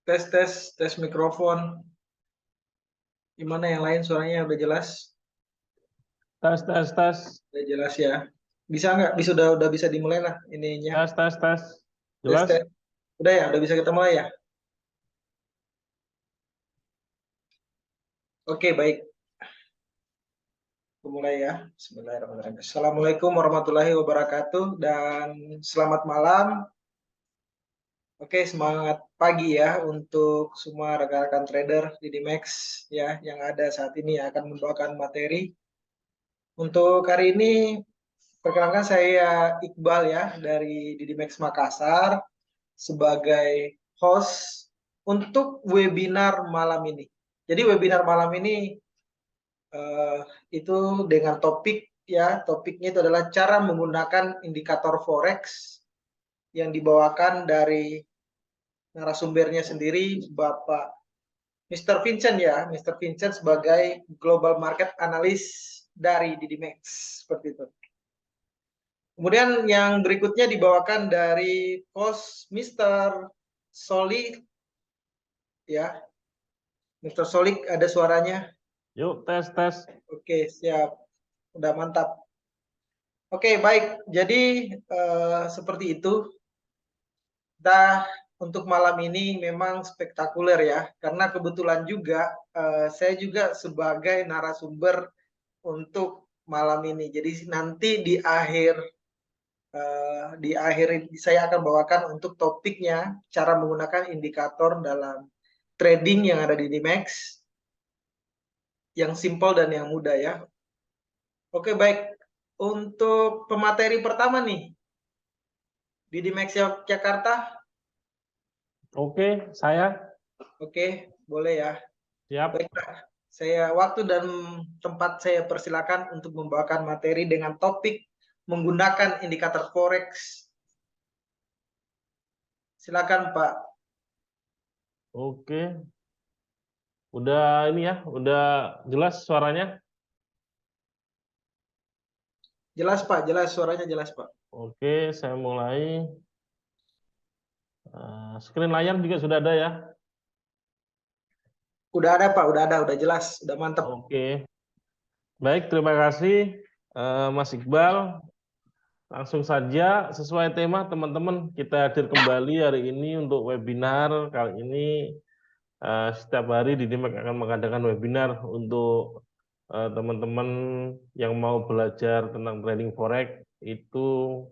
Tes tes tes mikrofon. Gimana yang lain suaranya udah jelas? Tes, tes, tes. Udah jelas ya. Bisa nggak? Bisa udah bisa dimulai lah ininya. Tes, tes, tes. Tes Jelas? tes. Udah ya, udah bisa kita mulai ya. Oke, baik. Mulai ya. Bismillahirrahmanirrahim. Assalamualaikum warahmatullahi wabarakatuh dan selamat malam. Oke, semangat pagi ya untuk semua rekan-rekan trader di Dimex ya yang ada saat ini akan membawakan materi. Untuk hari ini perkenalkan saya Iqbal ya dari Didimex Makassar sebagai host untuk webinar malam ini. Jadi webinar malam ini itu dengan topik ya, topiknya itu adalah cara menggunakan indikator forex yang dibawakan dari narasumbernya sendiri Bapak Mr. Vincent ya, Mr. Vincent sebagai Global Market Analyst dari Didimex seperti itu. Kemudian yang berikutnya dibawakan dari host Mr. Solik ya. Mr. Solik ada suaranya. Yuk, tes, tes. Oke, siap. Udah mantap. Oke, baik. Jadi seperti itu. Kita untuk malam ini memang spektakuler ya. Karena kebetulan juga saya juga sebagai narasumber untuk malam ini. Jadi nanti di akhir saya akan bawakan untuk topiknya cara menggunakan indikator dalam trading yang ada di Dimex yang simpel dan yang mudah ya. Oke, baik. Untuk pemateri pertama nih di Dimex Jakarta. Oke, saya. Oke, boleh ya. Siap. Baiklah. Saya waktu dan tempat saya persilakan untuk membawakan materi dengan topik menggunakan indikator forex. Silakan Pak. Oke. Udah ini ya, udah jelas suaranya? Jelas Pak, jelas suaranya jelas Pak. Oke, saya mulai. Screen layar juga sudah ada ya? Udah ada Pak, udah jelas, udah mantap. Oke. Baik, terima kasih Mas Iqbal. Langsung saja sesuai tema teman-teman, kita hadir kembali hari ini untuk webinar. Kali ini setiap hari Didimek akan mengadakan webinar untuk teman-teman yang mau belajar tentang trading forex. Itu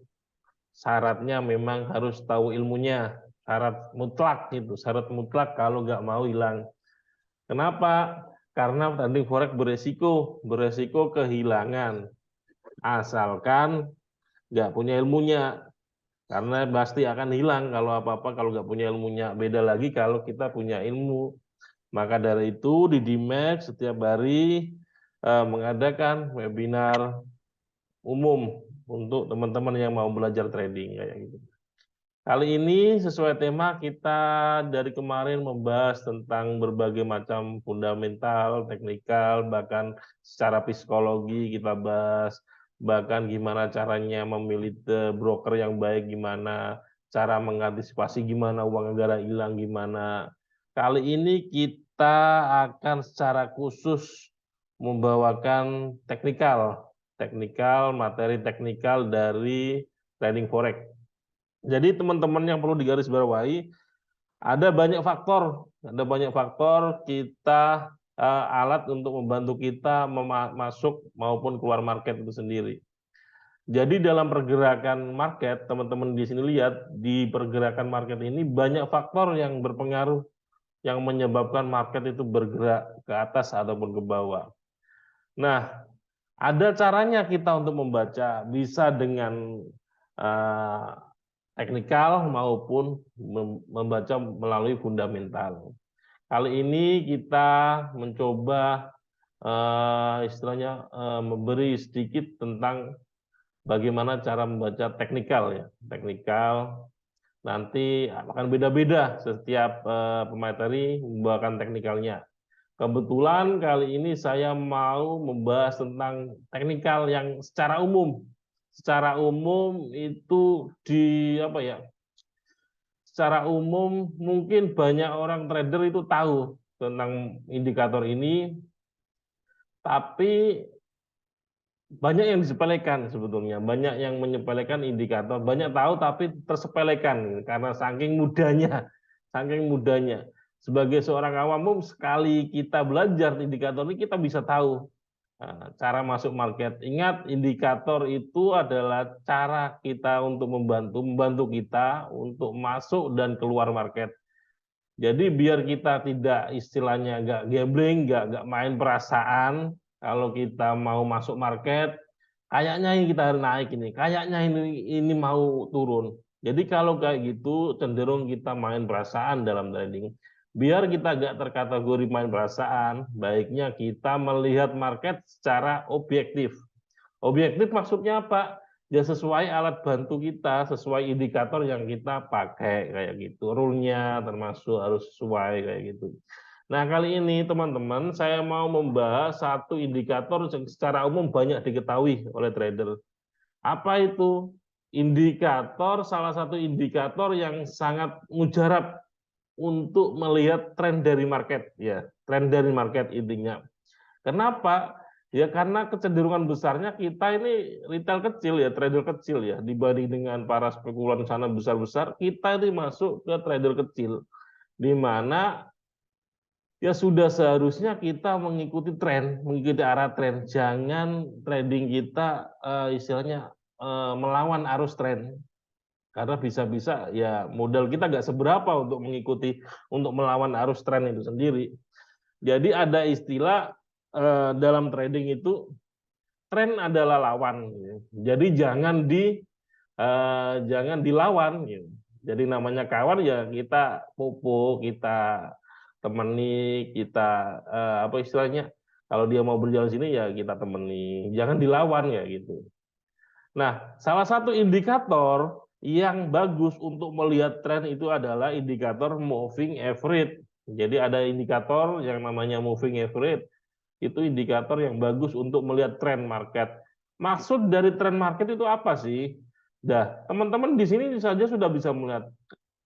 syaratnya memang harus tahu ilmunya, syarat mutlak itu, syarat mutlak kalau nggak mau hilang. Kenapa? Karena trading forex beresiko kehilangan, asalkan nggak punya ilmunya. Karena pasti akan hilang kalau apa-apa kalau nggak punya ilmunya. Beda lagi kalau kita punya ilmu. Maka dari itu di Dimex setiap hari mengadakan webinar umum untuk teman-teman yang mau belajar trading kayak gitu. Kali ini sesuai tema kita dari kemarin membahas tentang berbagai macam fundamental, teknikal, bahkan secara psikologi kita bahas, bahkan gimana caranya memilih broker yang baik, gimana cara mengantisipasi, gimana uang negara hilang, gimana. Kali ini kita akan secara khusus membawakan materi teknikal dari trading forex. Jadi teman-teman yang perlu digarisbawahi, ada banyak faktor kita alat untuk membantu kita masuk maupun keluar market itu sendiri. Jadi dalam pergerakan market, teman-teman di sini lihat di pergerakan market ini banyak faktor yang berpengaruh yang menyebabkan market itu bergerak ke atas ataupun ke bawah. Nah, ada caranya kita untuk membaca, bisa dengan teknikal maupun membaca melalui fundamental. Kali ini kita mencoba istilahnya memberi sedikit tentang bagaimana cara membaca teknikal ya. Teknikal nanti akan beda-beda setiap pemateri membawakan teknikalnya. Kebetulan kali ini saya mau membahas tentang teknikal yang secara umum. Secara umum itu secara umum mungkin banyak orang trader itu tahu tentang indikator ini, tapi banyak yang disepelekan sebetulnya, banyak yang menyepelekan indikator, banyak tahu tapi tersepelekan karena saking mudahnya, saking mudahnya. Sebagai seorang awam, sekali kita belajar indikator ini kita bisa tahu cara masuk market. Ingat, indikator itu adalah cara kita untuk membantu kita untuk masuk dan keluar market. Jadi biar kita tidak istilahnya nggak gambling, nggak main perasaan. Kalau kita mau masuk market, kayaknya ini kita harus naik ini, kayaknya ini mau turun. Jadi kalau kayak gitu cenderung kita main perasaan dalam trading. Biar kita nggak terkategori main perasaan, baiknya kita melihat market secara objektif. Objektif maksudnya apa? Ya sesuai alat bantu kita, sesuai indikator yang kita pakai kayak gitu. Rule-nya termasuk harus sesuai kayak gitu. Nah, kali ini teman-teman saya mau membahas satu indikator yang secara umum banyak diketahui oleh trader. Apa itu? Indikator, salah satu indikator yang sangat mujarab untuk melihat tren dari market, ya, tren dari market intinya. Kenapa? Ya karena kecenderungan besarnya kita ini retail kecil ya, trader kecil ya, dibanding dengan para spekulan sana besar-besar, kita ini masuk ke trader kecil, di mana ya sudah seharusnya kita mengikuti tren, mengikuti arah tren, jangan trading kita istilahnya melawan arus tren, karena bisa-bisa ya modal kita nggak seberapa untuk mengikuti, untuk melawan arus tren itu sendiri. Jadi ada istilah dalam trading itu tren adalah lawan. Jadi jangan dilawan. Jadi namanya kawan ya kita pupuk, kita temani, kita apa istilahnya? Kalau dia mau berjalan sini ya kita temani, jangan dilawan ya gitu. Nah, salah satu indikator yang bagus untuk melihat tren itu adalah indikator moving average. Jadi ada indikator yang namanya moving average. Itu indikator yang bagus untuk melihat tren market. Maksud dari tren market itu apa sih? Nah, teman-teman di sini saja sudah bisa melihat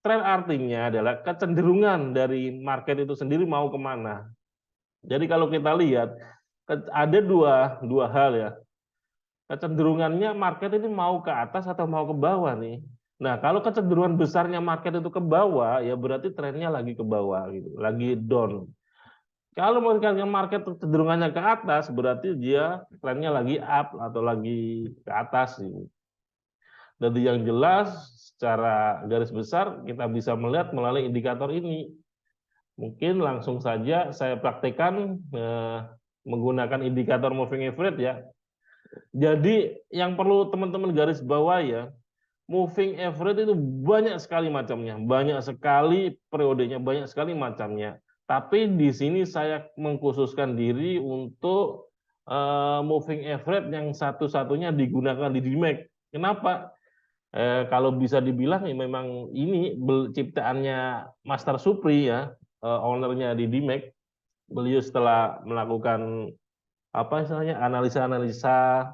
tren, artinya adalah kecenderungan dari market itu sendiri mau kemana. Jadi kalau kita lihat ada dua hal ya. Kecenderungannya market ini mau ke atas atau mau ke bawah nih. Nah, kalau kecenderungan besarnya market itu ke bawah, ya berarti trennya lagi ke bawah gitu, lagi down. Kalau market kecenderungannya ke atas, berarti dia trennya lagi up atau lagi ke atas. Jadi yang jelas secara garis besar kita bisa melihat melalui indikator ini. Mungkin langsung saja saya praktekkan menggunakan indikator moving average ya. Jadi yang perlu teman-teman garis bawah ya, moving average itu banyak sekali macamnya, banyak sekali periodenya, banyak sekali macamnya. Tapi di sini saya mengkhususkan diri untuk moving average yang satu-satunya digunakan di DMAX. Kenapa? Kalau bisa dibilang ya memang ini ciptaannya Master Supri ya, ownernya di DMAX. Beliau setelah melakukan apa istilahnya analisa-analisa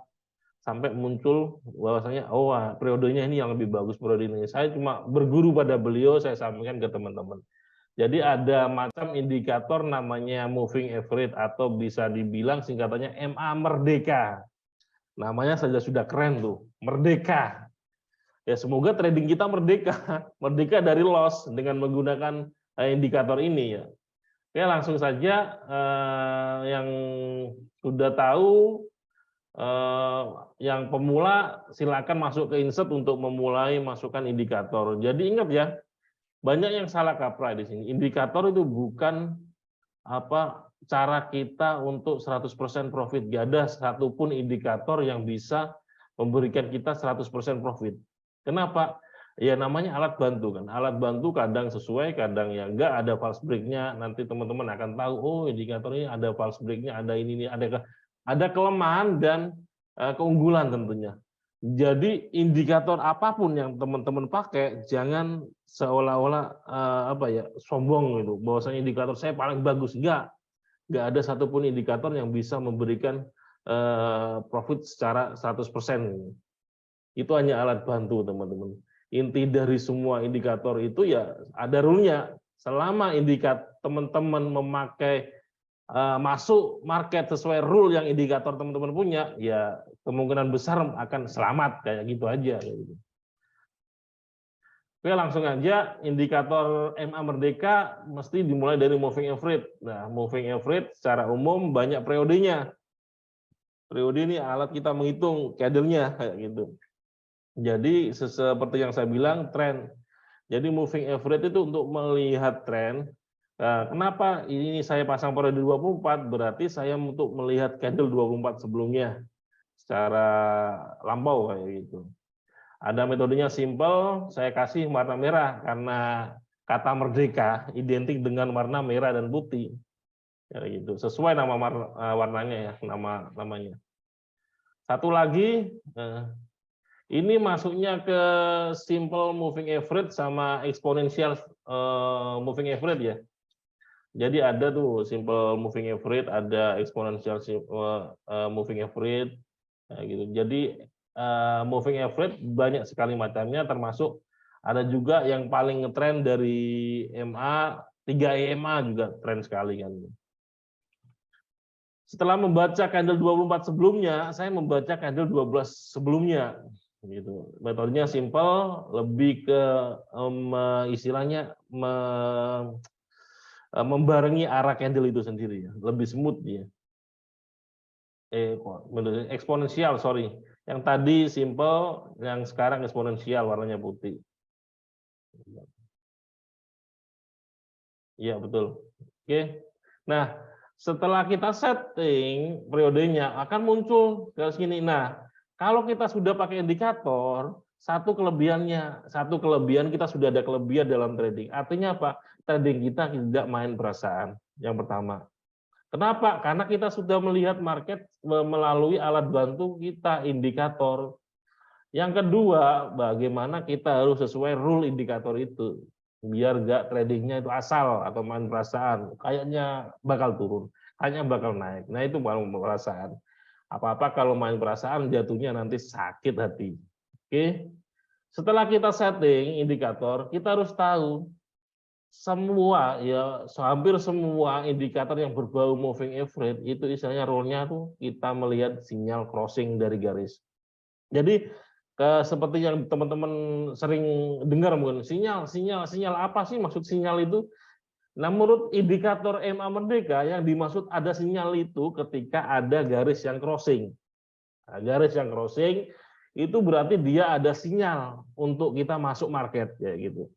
sampai muncul bahwasanya periodenya ini yang lebih bagus periode ini. Saya cuma berguru pada beliau, saya sampaikan ke teman-teman. Jadi ada macam indikator namanya moving average atau bisa dibilang singkatannya MA Merdeka. Namanya saja sudah keren tuh, Merdeka. Ya semoga trading kita merdeka, merdeka dari loss dengan menggunakan indikator ini ya. Oke, langsung saja yang sudah tahu, yang pemula silakan masuk ke insert untuk memulai masukkan indikator. Jadi ingat ya, banyak yang salah kaprah di sini. Indikator itu bukan apa cara kita untuk 100% profit. Gak ada satupun indikator yang bisa memberikan kita 100% profit. Kenapa? Ya namanya alat bantu kan. Alat bantu kadang sesuai, kadang ya enggak, ada false break-nya. Nanti teman-teman akan tahu, oh indikator ini ada false break-nya, ada ini, ada kelemahan dan keunggulan tentunya. Jadi indikator apapun yang teman-teman pakai, jangan seolah-olah apa ya sombong gitu. Bahwasanya indikator saya paling bagus, enggak ada satupun indikator yang bisa memberikan profit secara 100%. Itu hanya alat bantu teman-teman. inti dari semua indikator itu ya ada rule-nya. Selama teman-teman memakai masuk market sesuai rule yang indikator teman-teman punya, ya kemungkinan besar akan selamat kayak gitu aja. Oke, langsung aja indikator MA Merdeka mesti dimulai dari moving average. Nah, moving average secara umum banyak periodenya. Periode ini alat kita menghitung candle-nya kayak gitu. Jadi seperti yang saya bilang tren. Jadi moving average itu untuk melihat tren. Nah, kenapa ini saya pasang periode 24? Berarti saya untuk melihat candle 24 sebelumnya secara lampau kayak gitu. Ada metodenya simple, saya kasih warna merah karena kata merdeka identik dengan warna merah dan putih. Ya gitu. Sesuai nama warnanya ya, namanya. Satu lagi, ini masuknya ke simple moving average sama exponential moving average ya. Jadi ada tuh simple moving average, ada exponential moving average, gitu. Jadi moving average banyak sekali macamnya, termasuk ada juga yang paling ngetren dari MA, 3 EMA juga tren sekali kan. Setelah membaca candle 24 sebelumnya, saya membaca candle 12 sebelumnya. Gitu. Metodenya simple, lebih ke istilahnya membarengi arah candle itu sendiri, lebih smooth ya. Eksponensial, sorry. Yang tadi simple, yang sekarang eksponensial warnanya putih. Iya, betul. Oke. Nah, setelah kita setting periodenya akan muncul ke sini. Nah, kalau kita sudah pakai indikator, satu kelebihan kita sudah ada kelebihan dalam trading. Artinya apa? Trading kita tidak main perasaan. Yang pertama. Kenapa? Karena kita sudah melihat market melalui alat bantu kita, indikator. Yang kedua, bagaimana kita harus sesuai rule indikator itu. Biar nggak tradingnya itu asal atau main perasaan. Kayaknya bakal turun, kayaknya bakal naik. Nah itu baru perasaan. Apa-apa kalau main perasaan jatuhnya nanti sakit hati. Oke. Setelah kita setting indikator, kita harus tahu semua ya hampir semua indikator yang berbau moving average itu istilahnya rule-nya tuh kita melihat sinyal crossing dari garis. Jadi seperti yang teman-teman sering dengar mungkin sinyal apa sih maksud sinyal itu? Nah, menurut indikator MA Merdeka yang dimaksud ada sinyal itu ketika ada garis yang crossing. Nah, garis yang crossing itu berarti dia ada sinyal untuk kita masuk market ya gitu.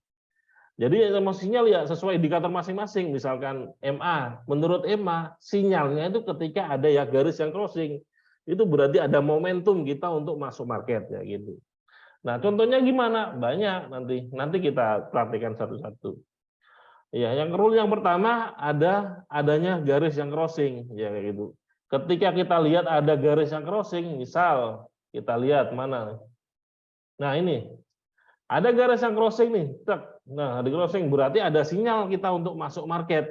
Jadi sinyal ya sesuai indikator masing-masing. Misalkan MA, menurut MA sinyalnya itu ketika ada ya garis yang crossing, itu berarti ada momentum kita untuk masuk market ya gitu. Nah contohnya gimana? Banyak nanti kita perhatikan satu-satu. Ya, yang rule yang pertama adanya garis yang crossing ya kayak gitu. Ketika kita lihat ada garis yang crossing, misal kita lihat mana? Nah ini ada garis yang crossing nih. Nah, di crossing berarti ada sinyal kita untuk masuk market.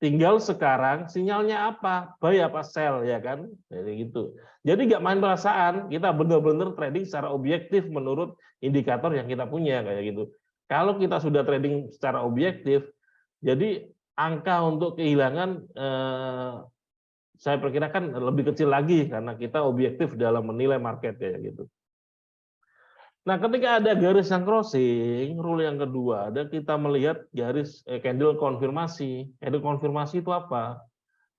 Tinggal sekarang sinyalnya apa? Buy apa sell ya kan? Jadi gitu. Jadi nggak main perasaan, kita benar-benar trading secara objektif menurut indikator yang kita punya kayak gitu. Kalau kita sudah trading secara objektif, jadi angka untuk kehilangan saya perkirakan lebih kecil lagi karena kita objektif dalam menilai market kayak gitu. Nah, ketika ada garis yang crossing, rule yang kedua, ada kita melihat garis candle konfirmasi. Candle konfirmasi itu apa?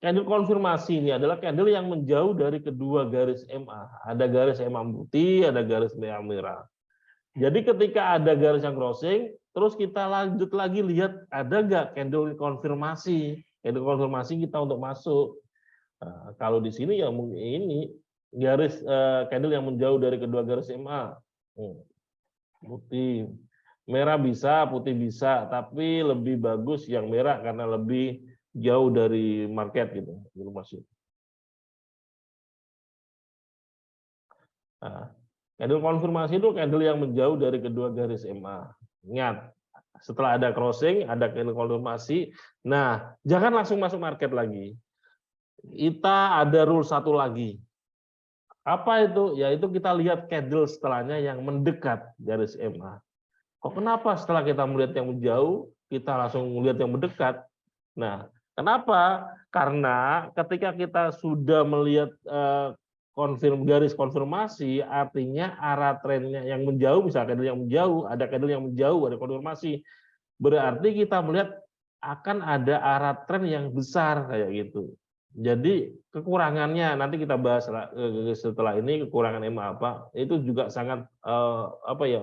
Candle konfirmasi ini adalah candle yang menjauh dari kedua garis MA. Ada garis MA putih, ada garis MA merah. Jadi ketika ada garis yang crossing, terus kita lanjut lagi lihat ada nggak candle konfirmasi. Candle konfirmasi kita untuk masuk. Nah, kalau di sini ya ini garis candle yang menjauh dari kedua garis MA. Putih, merah bisa, putih bisa, tapi lebih bagus yang merah karena lebih jauh dari market gitu, masih. Nah, candle konfirmasi itu candle yang menjauh dari kedua garis MA. Ingat, setelah ada crossing, ada candle konfirmasi. Nah, jangan langsung masuk market lagi. Kita ada rule satu lagi. Apa itu? Yaitu kita lihat candle setelahnya yang mendekat garis MA. Kok kenapa setelah kita melihat yang menjauh, kita langsung melihat yang mendekat? Nah, kenapa? Karena ketika kita sudah melihat garis konfirmasi, artinya arah trennya yang menjauh, misalnya candle yang menjauh, ada candle yang menjauh, ada konfirmasi. Berarti kita melihat akan ada arah tren yang besar kayak gitu. Jadi kekurangannya nanti kita bahas setelah ini, kekurangan EMA apa, itu juga sangat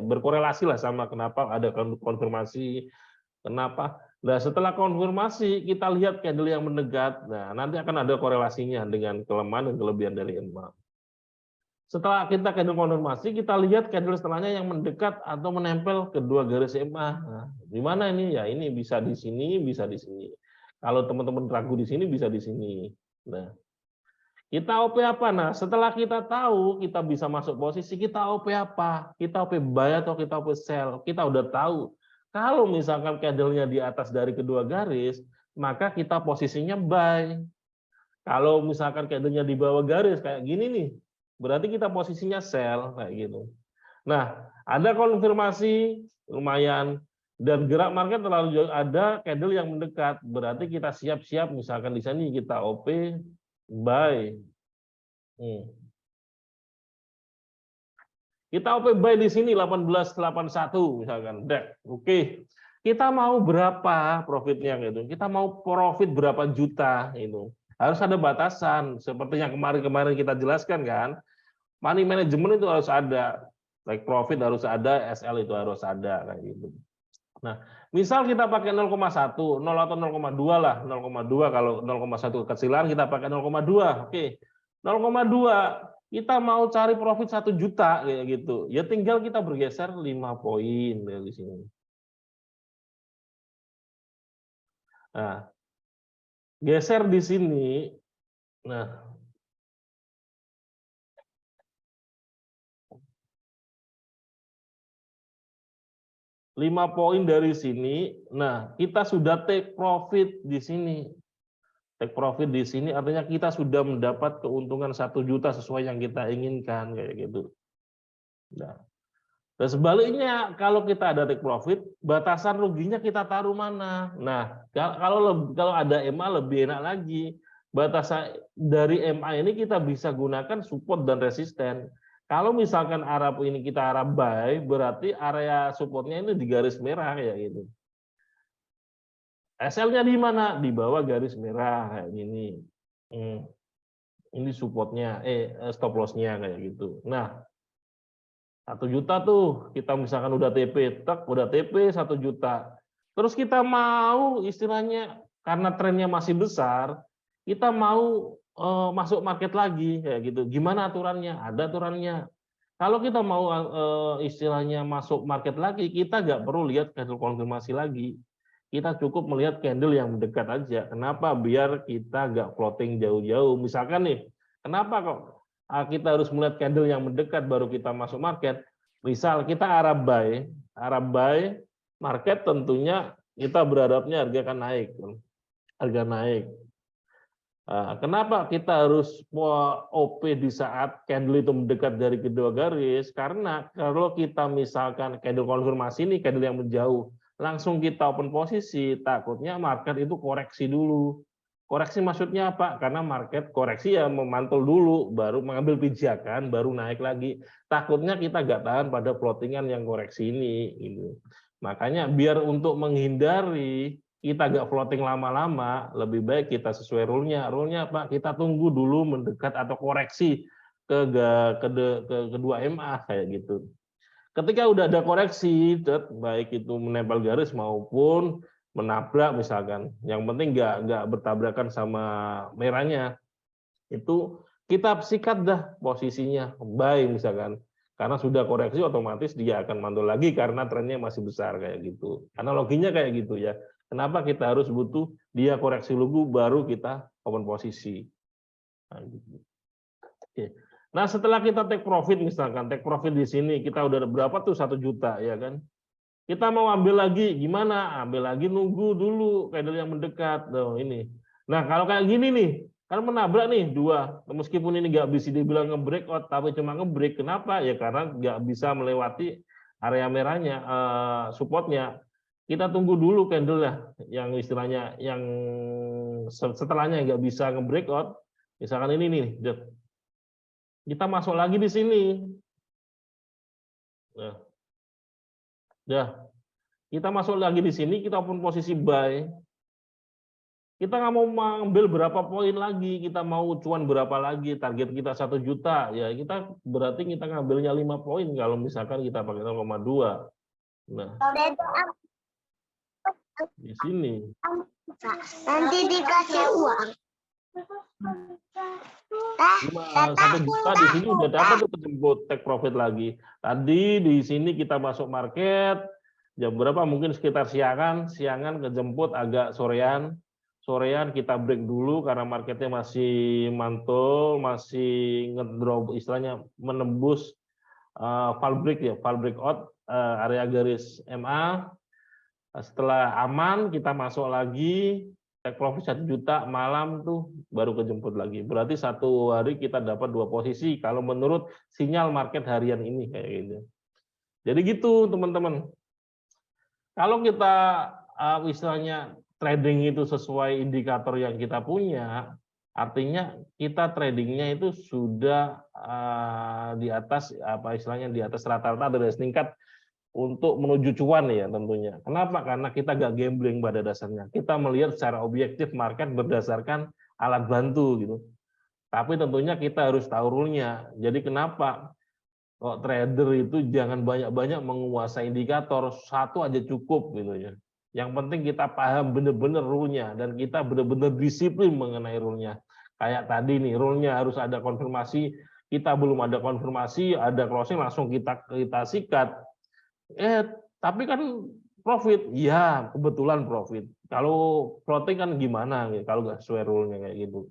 berkorelasi lah sama kenapa ada konfirmasi, kenapa. Nah, setelah konfirmasi kita lihat candle yang mendekat, nah nanti akan ada korelasinya dengan kelemahan dan kelebihan dari EMA. Setelah kita candle konfirmasi, kita lihat candle setelahnya yang mendekat atau menempel kedua garis EMA. Nah, di mana ini? Ya ini bisa di sini, bisa di sini. Kalau teman-teman ragu di sini, bisa di sini. Nah, kita OP apa? Nah, setelah kita tahu kita bisa masuk posisi, kita OP apa? Kita OP buy atau kita OP sell? Kita udah tahu. Kalau misalkan candle-nya di atas dari kedua garis, maka kita posisinya buy. Kalau misalkan candle-nya di bawah garis kayak gini nih, berarti kita posisinya sell kayak gitu. Nah, ada konfirmasi lumayan dan gerak market terlalu jauh, ada candle yang mendekat, berarti kita siap-siap misalkan di sini kita OP buy. Kita OP buy di sini 1881 misalkan. Oke. Kita mau berapa profitnya gitu. Kita mau profit berapa juta itu. Harus ada batasan seperti yang kemarin-kemarin kita jelaskan kan. Money management itu harus ada. Take profit harus ada, SL itu harus ada kayak gitu. Nah, misal kita pakai 0,1, 0 atau 0,2 lah, 0,2 kalau 0,1 kekecilan kita pakai 0,2. Oke. 0,2 kita mau cari profit 1 juta kayak gitu. Ya tinggal kita bergeser 5 poin dari sini. Nah, geser di sini. Nah, 5 poin dari sini. Nah, kita sudah take profit di sini. Take profit di sini artinya kita sudah mendapat keuntungan 1 juta sesuai yang kita inginkan kayak gitu. Nah, dan sebaliknya kalau kita ada take profit, batasan ruginya kita taruh mana? Nah, kalau ada MA lebih enak lagi. Batasan dari MA ini kita bisa gunakan support dan resisten. Kalau misalkan arah ini kita arah buy, berarti area supportnya ini di garis merah kayak gitu. SL-nya di mana? Di bawah garis merah kayak gini. Ini supportnya, stop loss-nya kayak gitu. Nah, 1 juta tuh kita misalkan udah TP, udah TP 1 juta. Terus kita mau istilahnya karena trennya masih besar, kita mau masuk market lagi kayak gitu. Gimana aturannya? Ada aturannya. Kalau kita mau istilahnya masuk market lagi, kita nggak perlu lihat candle konfirmasi lagi. Kita cukup melihat candle yang mendekat aja. Kenapa? Biar kita nggak floating jauh-jauh. Misalkan nih, kenapa kok kita harus melihat candle yang mendekat baru kita masuk market? Misal kita arah buy, market tentunya kita berharapnya harga akan naik. Harga naik. Kenapa kita harus OP di saat candle itu mendekat dari kedua garis? Karena kalau kita misalkan candle konfirmasi ini candle yang menjauh, langsung kita open posisi, takutnya market itu koreksi dulu. Koreksi maksudnya apa? Karena market koreksi ya memantul dulu, baru mengambil pijakan, baru naik lagi. Takutnya kita nggak tahan pada floatingan yang koreksi ini. Gitu. Makanya biar untuk menghindari kita nggak floating lama-lama, lebih baik kita sesuai rule-nya. Rule-nya apa? Kita tunggu dulu mendekat atau koreksi ke kedua MA kayak gitu. Ketika udah ada koreksi, baik itu menempel garis maupun menabrak misalkan, yang penting nggak bertabrakan sama merahnya, itu kita sikat dah posisinya, buy misalkan. Karena sudah koreksi otomatis dia akan mantul lagi karena trennya masih besar kayak gitu. Analoginya kayak gitu ya. Kenapa kita harus butuh dia koreksi dulu baru kita open posisi. Nah, gitu. Oke. Nah, setelah kita take profit misalkan, take profit di sini kita udah berapa tuh 1 juta ya kan. Kita mau ambil lagi gimana? Ambil lagi nunggu dulu candle yang mendekat. Tuh ini. Nah, kalau kayak gini nih, kan menabrak nih dua. Meskipun ini nggak bisa dibilang nge-breakout tapi cuma nge-break. Kenapa? Ya karena nggak bisa melewati area merahnya, supportnya, kita tunggu dulu candle-nya yang istilahnya yang setelahnya nggak bisa nge-breakout, misalkan ini nih, kita masuk lagi di sini. Kita masuk lagi di sini, kita pun posisi buy. Kita nggak mau mengambil berapa poin lagi, kita mau cuan berapa lagi, target kita 1 juta, ya kita berarti kita ngambilnya 5 poin kalau misalkan kita pakai 0,2. Nah, di sini. Nanti dikasih uang. 1 juta di sini udah dapat tuh kejemput take profit lagi. Tadi di sini kita masuk market jam berapa? Mungkin sekitar siangan kejemput agak sorean kita break dulu karena marketnya masih mantul, masih ngedrop, istilahnya menembus fall breakout area garis MA. Setelah aman kita masuk lagi take profit 1 juta, malam tuh baru kejemput lagi. Berarti 1 hari kita dapat 2 posisi kalau menurut sinyal market harian ini kayak gitu. Jadi gitu teman-teman. Kalau kita istilahnya trading itu sesuai indikator yang kita punya, artinya kita tradingnya itu sudah di atas di atas rata-rata dari tingkat untuk menuju cuan ya tentunya. Kenapa? Karena kita nggak gambling pada dasarnya. Kita melihat secara objektif market berdasarkan alat bantu gitu. Tapi tentunya kita harus tahu rule-nya. Jadi kenapa kok trader itu jangan banyak-banyak menguasai indikator, 1 aja cukup gitu ya. Yang penting kita paham benar-benar rule-nya dan kita benar-benar disiplin mengenai rule-nya. Kayak tadi nih, rule-nya harus ada konfirmasi, kita belum ada konfirmasi, ada closing langsung kita sikat. Tapi kan profit, ya kebetulan profit. Kalau floating kan gimana kalau nggak sesuai rule-nya kayak gitu.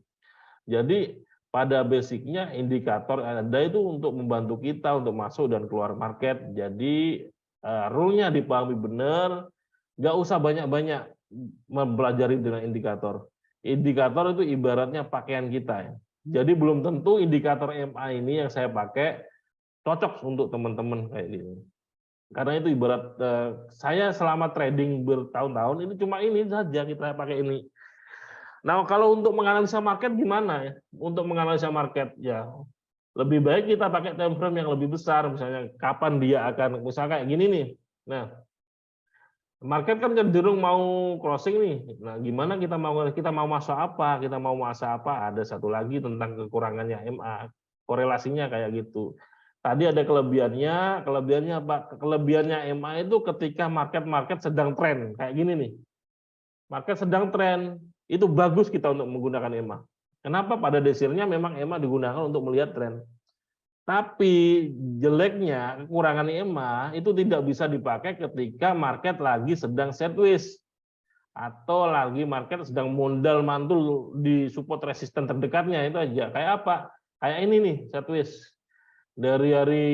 Jadi pada basicnya indikator ada itu untuk membantu kita untuk masuk dan keluar market. Jadi rule-nya dipahami benar, nggak usah banyak-banyak mempelajari dengan indikator. Indikator itu ibaratnya pakaian kita ya. Jadi belum tentu indikator MA ini yang saya pakai cocok untuk teman-teman kayak gini. Karena itu ibarat saya selama trading bertahun-tahun ini cuma ini saja kita pakai ini. Nah, kalau untuk menganalisa market gimana ya? Untuk menganalisa market ya lebih baik kita pakai time frame yang lebih besar, misalnya kapan dia akan, misalnya kayak gini nih. Nah, market kan cenderung mau closing nih. Nah, gimana kita mau masuk apa? Kita mau masuk apa? Ada satu lagi tentang kekurangannya MA, korelasinya kayak gitu. Tadi ada kelebihannya apa? Kelebihannya MA itu ketika market sedang tren kayak gini nih. Market sedang tren, itu bagus kita untuk menggunakan EMA. Kenapa? Pada dasarnya memang EMA digunakan untuk melihat tren. Tapi jeleknya, kekurangan EMA itu tidak bisa dipakai ketika market lagi sedang sideways atau lagi market sedang mondal mantul di support resisten terdekatnya, itu aja. Kayak apa? Kayak ini nih, sideways. Dari hari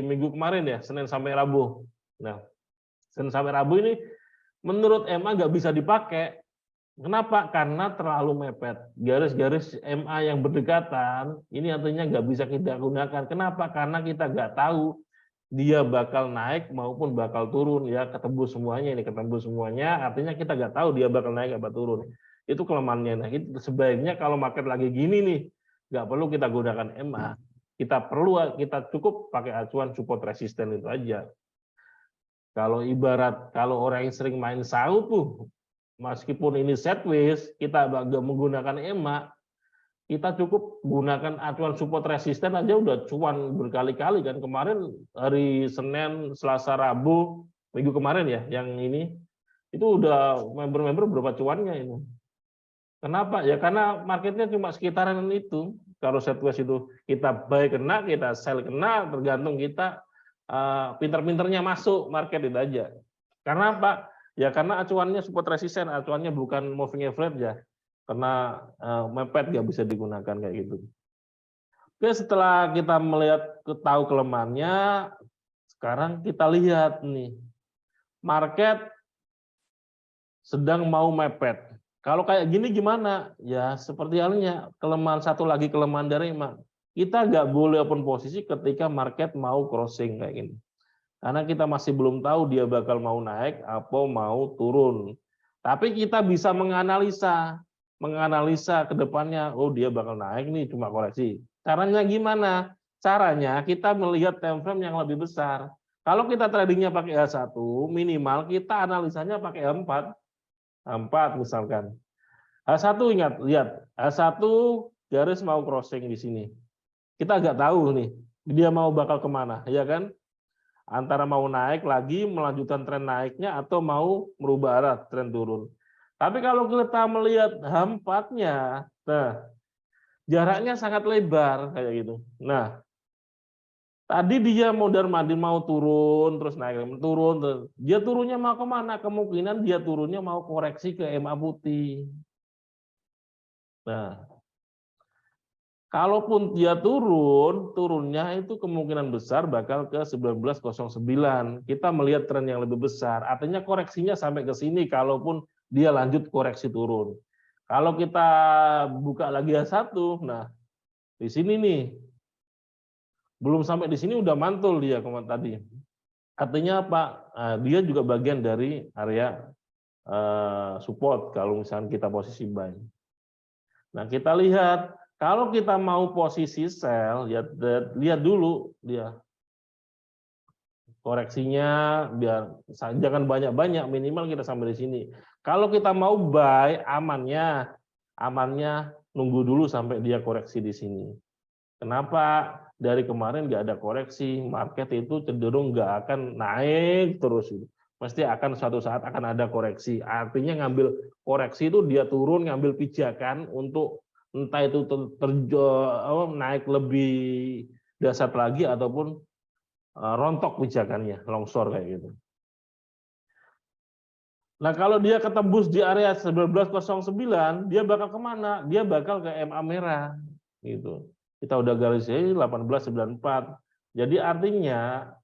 Minggu kemarin ya, Senin sampai Rabu. Nah, Senin sampai Rabu ini menurut EMA nggak bisa dipakai. Kenapa? Karena terlalu mepet. Garis-garis MA yang berdekatan, ini artinya nggak bisa kita gunakan. Kenapa? Karena kita nggak tahu dia bakal naik maupun bakal turun. Ya, ketembus semuanya, artinya kita nggak tahu dia bakal naik apa turun. Itu kelemahannya. Nah, itu sebaiknya kalau market lagi gini nih, nggak perlu kita gunakan MA. Kita cukup pakai acuan support resisten itu aja. Kalau orang yang sering main sahut tuh, meskipun ini sideways, kita nggak menggunakan EMA, kita cukup gunakan acuan support resisten aja udah cuan berkali-kali kan. Kemarin hari Senin, Selasa, Rabu, minggu kemarin ya, yang ini, itu udah member-member berapa cuannya ini. Kenapa? Ya karena marketnya cuma sekitaran itu. Kalau sideways itu kita buy kena, kita sell kena, tergantung kita pinter-pinternya masuk market itu aja. Karena apa? Ya karena acuannya support resisten, acuannya bukan moving average ya. Karena mepet nggak bisa digunakan kayak gitu. Oke, setelah kita tahu kelemahannya, sekarang kita lihat nih, market sedang mau mepet. Kalau kayak gini gimana? Ya seperti halnya satu lagi kelemahan dari EMA. Kita nggak boleh open posisi ketika market mau crossing kayak gini. Karena kita masih belum tahu dia bakal mau naik atau mau turun. Tapi kita bisa menganalisa ke depannya, oh dia bakal naik nih, cuma koreksi. Caranya gimana? Caranya kita melihat time frame yang lebih besar. Kalau kita tradingnya pakai H1, minimal kita analisanya pakai H4. H4 misalkan. H1 ingat, lihat. H1 garis mau crossing di sini. Kita agak tahu nih, dia mau bakal kemana, ya kan? Antara mau naik lagi, melanjutkan tren naiknya, atau mau merubah arah tren turun. Tapi kalau kita melihat H4-nya, nah, jaraknya sangat lebar kayak gitu. Nah, tadi dia mondar-mandir mau turun, terus naik, turun, terus. Dia turunnya mau kemana? Kemungkinan dia turunnya mau koreksi ke MA putih. Nah, kalaupun dia turun, turunnya itu kemungkinan besar bakal ke 1909. Kita melihat tren yang lebih besar. Artinya koreksinya sampai ke sini kalaupun dia lanjut koreksi turun. Kalau kita buka lagi H1, nah di sini nih. Belum sampai di sini udah mantul dia kemarin tadi. Artinya apa? Nah, dia juga bagian dari area support kalau misalnya kita posisi buy. Nah, kita lihat kalau kita mau posisi sell, lihat dulu dia koreksinya, biar jangan banyak-banyak, minimal kita sampai di sini. Kalau kita mau buy, amannya nunggu dulu sampai dia koreksi di sini. Kenapa? Dari kemarin nggak ada koreksi, market itu cenderung nggak akan naik terus. Pasti akan suatu saat akan ada koreksi. Artinya ngambil koreksi itu dia turun, ngambil pijakan untuk entah itu naik lebih dasar lagi ataupun rontok pijakannya, longsor kayak gitu. Nah kalau dia ketembus di area 1909, dia bakal kemana? Dia bakal ke MA merah, gitu. Kita udah garis 1894. Jadi artinya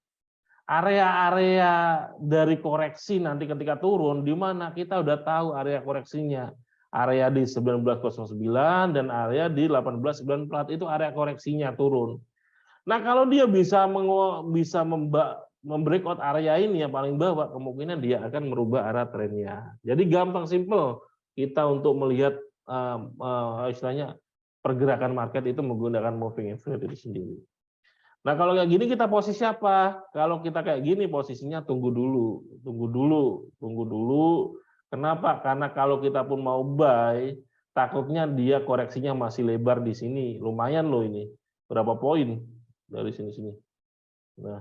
area-area dari koreksi nanti ketika turun di mana kita udah tahu area koreksinya. Area di 1909 dan area di 1894 itu area koreksinya turun. Nah, kalau dia bisa membreakout area ini yang paling bawah, kemungkinan dia akan merubah arah trennya. Jadi gampang, simple kita untuk melihat istilahnya pergerakan market itu menggunakan moving average itu sendiri. Nah, kalau kayak gini kita posisi apa? Kalau kita kayak gini posisinya tunggu dulu. Kenapa? Karena kalau kita pun mau buy, takutnya dia koreksinya masih lebar di sini. Lumayan loh ini. Berapa poin dari sini. Nah,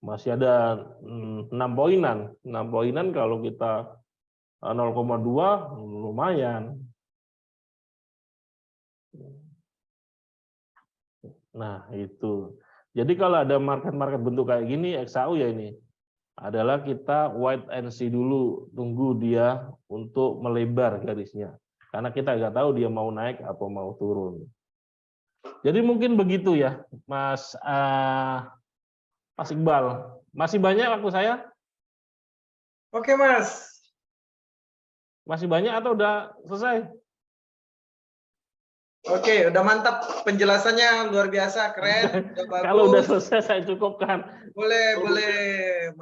masih ada 6 poinan. 6 poinan kalau kita 0,2 lumayan. Nah, itu. Jadi kalau ada market-market bentuk kayak gini, XAU ya ini, adalah kita wait and see dulu, tunggu dia untuk melebar garisnya. Karena kita nggak tahu dia mau naik atau mau turun. Jadi mungkin begitu ya, Mas Iqbal. Masih banyak waktu saya? Oke, Mas. Masih banyak atau udah selesai? Oke, udah mantap penjelasannya, luar biasa, keren, udah bagus. Kalau udah selesai saya cukupkan. Boleh.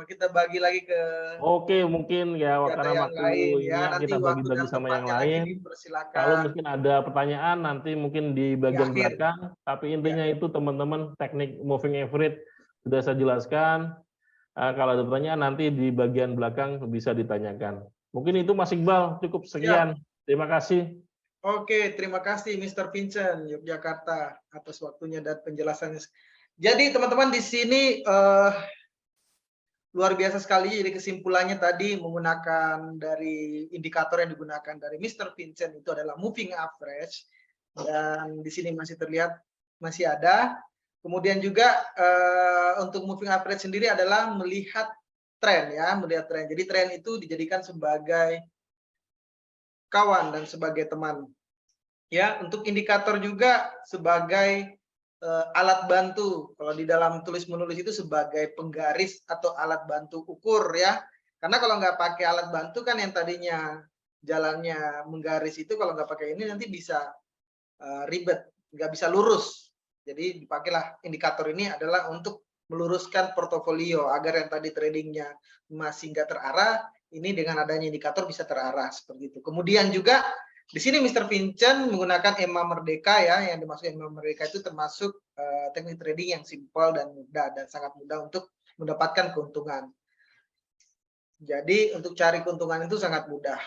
Kita bagi lagi ke Oke, mungkin ya karena yang waktu lain ini ya. Nanti kita waktu bagi-bagi dan sama yang tempatnya lagi lain. dipersilakan. Kalau mungkin ada pertanyaan nanti mungkin di bagian akhir. belakang, tapi intinya itu teman-teman teknik moving average sudah saya jelaskan. Kalau ada pertanyaan nanti di bagian belakang bisa ditanyakan. Mungkin itu Mas Iqbal, cukup sekian. Terima kasih. Oke, terima kasih Mr. Vincent Yogyakarta atas waktunya dan penjelasannya. Jadi teman-teman di sini luar biasa sekali. Jadi kesimpulannya tadi menggunakan dari indikator yang digunakan dari Mr. Vincent itu adalah moving average, dan di sini masih terlihat masih ada. Kemudian juga untuk moving average sendiri adalah melihat tren ya, melihat tren. Jadi tren itu dijadikan sebagai kawan dan sebagai teman. Ya, untuk indikator juga sebagai alat bantu. Kalau di dalam tulis-menulis itu sebagai penggaris atau alat bantu ukur ya. Karena kalau nggak pakai alat bantu kan yang tadinya jalannya menggaris itu kalau nggak pakai ini nanti bisa ribet, nggak bisa lurus. Jadi dipakailah indikator ini adalah untuk meluruskan portofolio agar yang tadi tradingnya masih nggak terarah, ini dengan adanya indikator bisa terarah seperti itu. Kemudian juga di sini Mr. Vincent menggunakan EMA Merdeka ya, yang dimaksud EMA Merdeka itu termasuk teknik trading yang simpel dan mudah dan sangat mudah untuk mendapatkan keuntungan. Jadi untuk cari keuntungan itu sangat mudah.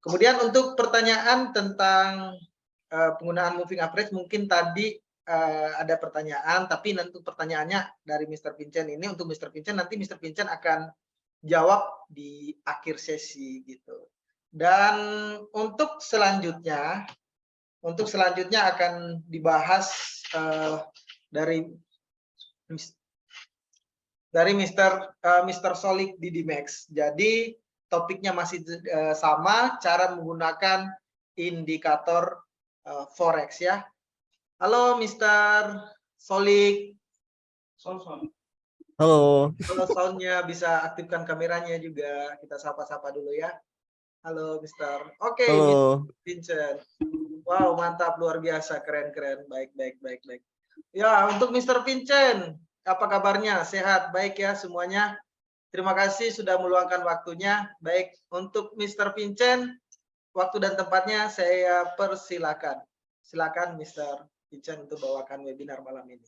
Kemudian untuk pertanyaan tentang penggunaan moving average, mungkin tadi ada pertanyaan, tapi nanti pertanyaannya dari Mr. Vincent ini untuk Mr. Vincent, nanti Mr. Vincent akan jawab di akhir sesi gitu. Dan untuk selanjutnya akan dibahas dari Mr. Solik di Dimex. Jadi topiknya masih sama, cara menggunakan indikator forex ya. Halo Mr. Solik. Halo. Kalau soundnya bisa aktifkan kameranya juga, kita sapa-sapa dulu ya. Halo Mr. Oke, Halo. Mr. Vincent. Wow, mantap, luar biasa, keren. Baik. Ya, untuk Mr. Vincent, apa kabarnya? Sehat, baik ya semuanya? Terima kasih sudah meluangkan waktunya. Baik, untuk Mr. Vincent, waktu dan tempatnya saya persilakan. Silakan Mr. Vincent untuk bawakan webinar malam ini.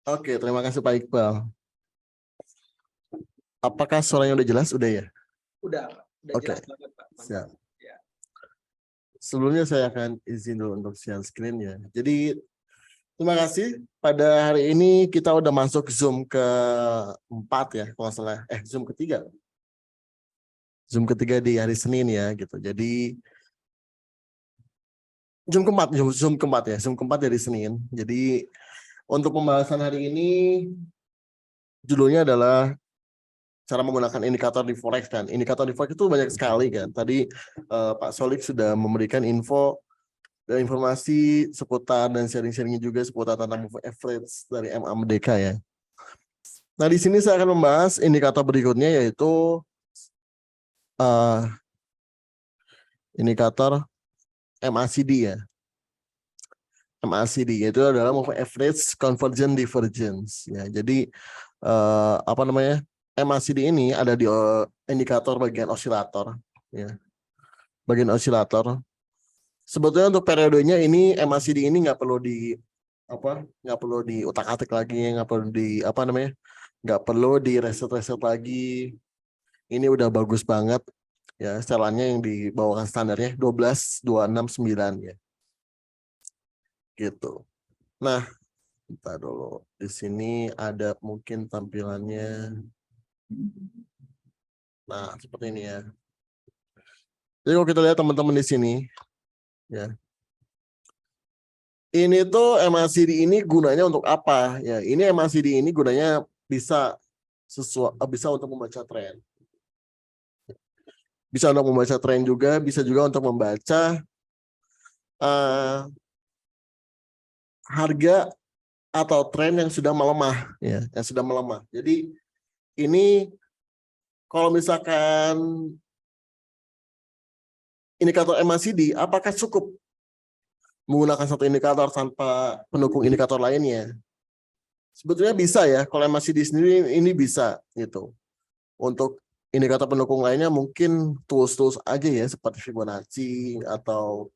Oke, terima kasih Pak Iqbal. Apakah suaranya udah jelas? Udah ya? Udah Oke. jelas banget Pak. Siap. Ya. Sebelumnya saya akan izin dulu untuk share screen ya. Jadi terima kasih. Pada hari ini kita udah masuk Zoom ke-4 ya, kalau nggak salah. Zoom ketiga. Zoom ketiga di hari Senin ya, gitu. Jadi Zoom keempat dari Senin. Jadi untuk pembahasan hari ini judulnya adalah cara menggunakan indikator di forex kan. Indikator di forex itu banyak sekali kan. Tadi Pak Solik sudah memberikan info dan informasi seputar dan sharing-sharingnya juga seputar tentang moving average dari EMA Merdeka ya. Nah di sini saya akan membahas indikator berikutnya yaitu indikator MACD ya. MACD itu adalah moving average convergence divergence ya. Jadi MACD ini ada di indikator bagian osilator ya. Bagian osilator. Sebetulnya untuk periodenya ini MACD ini nggak perlu diutak-atik lagi, nggak perlu di reset lagi. Ini udah bagus banget ya, setelannya yang dibawakan standarnya 12, 26, 9 ya. Gitu. Nah, kita dulu di sini ada mungkin tampilannya. Nah, seperti ini ya. Jadi kalau kita lihat teman-teman di sini, ya. Ini tuh MACD ini gunanya untuk apa? Ya, ini MACD ini gunanya bisa untuk membaca tren. Bisa untuk membaca tren juga, bisa juga untuk membaca harga atau tren yang sudah melemah, ya, yang sudah melemah. Jadi ini kalau misalkan indikator MACD, apakah cukup menggunakan satu indikator tanpa pendukung indikator lainnya? Sebetulnya bisa ya, kalau MACD sendiri ini bisa gitu. Untuk indikator pendukung lainnya mungkin tools aja ya, seperti Fibonacci atau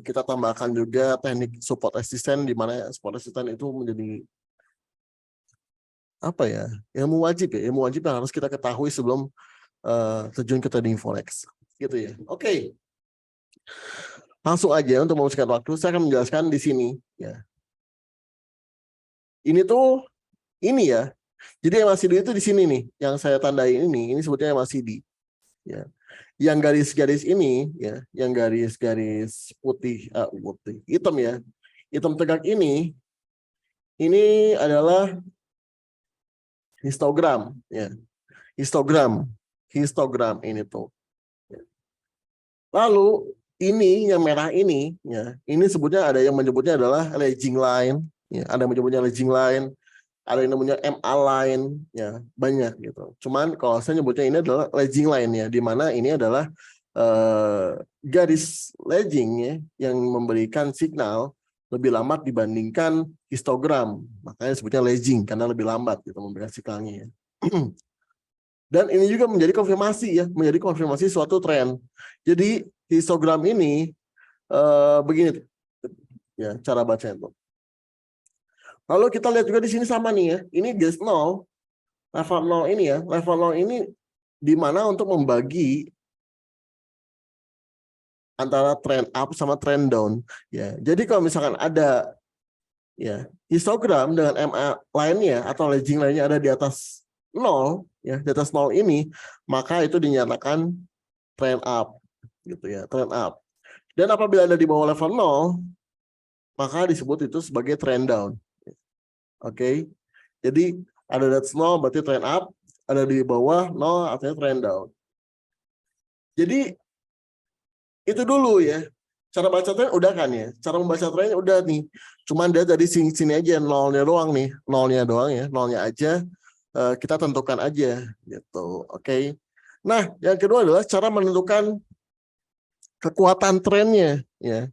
kita tambahkan juga teknik support resistance, di mana support resistance itu menjadi apa ya, ilmu wajib yang harus kita ketahui sebelum terjun ke trading forex gitu ya. Oke. Langsung aja untuk mempersingkat waktu, saya akan menjelaskan di sini ya. Ini ya. Jadi MACD itu di sini nih, yang saya tandai ini sebetulnya MACD ya. Yang garis-garis ini ya, yang garis-garis putih, hitam ya. Hitam tegak ini adalah histogram ya. Histogram ini tuh. Lalu ini yang merah ini ya, ini sebutnya ada yang menyebutnya adalah lagging line ya, ada yang menyebutnya lagging line, ada yang namanya MA line ya, banyak gitu. Cuman kalau saya nyebutnya ini adalah lagging line ya, di mana ini adalah garis lagging ya yang memberikan signal lebih lambat dibandingkan histogram. Makanya disebutnya lagging karena lebih lambat gitu memberikan siklanya ya. Dan ini juga menjadi konfirmasi suatu tren. Jadi histogram ini begini ya cara baca itu. Lalu kita lihat juga di sini sama nih ya. Ini garis 0, level 0 ini ya. Level 0 ini di mana untuk membagi antara trend up sama trend down ya. Jadi kalau misalkan ada ya histogram dengan MA lainnya atau lagging lainnya ada di atas 0 ya, di atas 0 ini, maka itu dinyatakan trend up gitu ya, trend up. Dan apabila ada di bawah level 0, maka disebut itu sebagai trend down. Oke. Jadi ada di atas 0 berarti trend up, ada di bawah 0 artinya trend down. Jadi itu dulu ya. Cara baca tren udah kan ya. Cara membaca trennya udah nih. Cuman dia dari sini aja nolnya doang nih. Nolnya doang ya. Nolnya aja kita tentukan aja gitu. Oke. Nah, yang kedua adalah cara menentukan kekuatan trennya ya.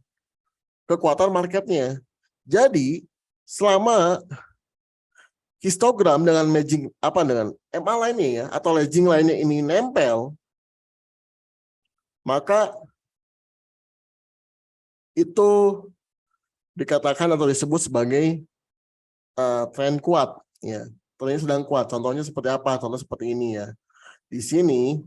Kekuatan marketnya. Jadi, selama histogram dengan lagging dengan MA lainnya ya atau lagging lainnya ini nempel, maka itu dikatakan atau disebut sebagai tren kuat ya. Trennya sedang kuat. Contohnya seperti apa? Contoh seperti ini ya. Di sini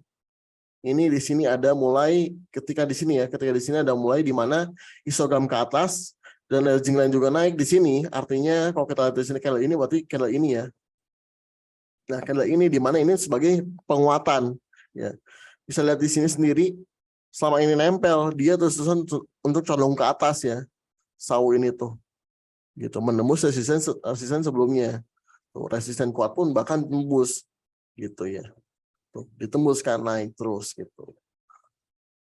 ada mulai ketika di sini ada mulai di mana histogram ke atas dan lagging lain juga naik di sini. Artinya kalau kita lihat di sini candle ini berarti candle ini ya. Nah, candle ini di mana ini sebagai penguatan ya. Bisa lihat di sini sendiri. Selama ini nempel, dia terus-terusan untuk condong ke atas ya. Sawu ini tuh. Gitu, menembus resisten sebelumnya. Tuh, resisten kuat pun bahkan tembus gitu ya. Tuh, ditembus kan naik terus gitu.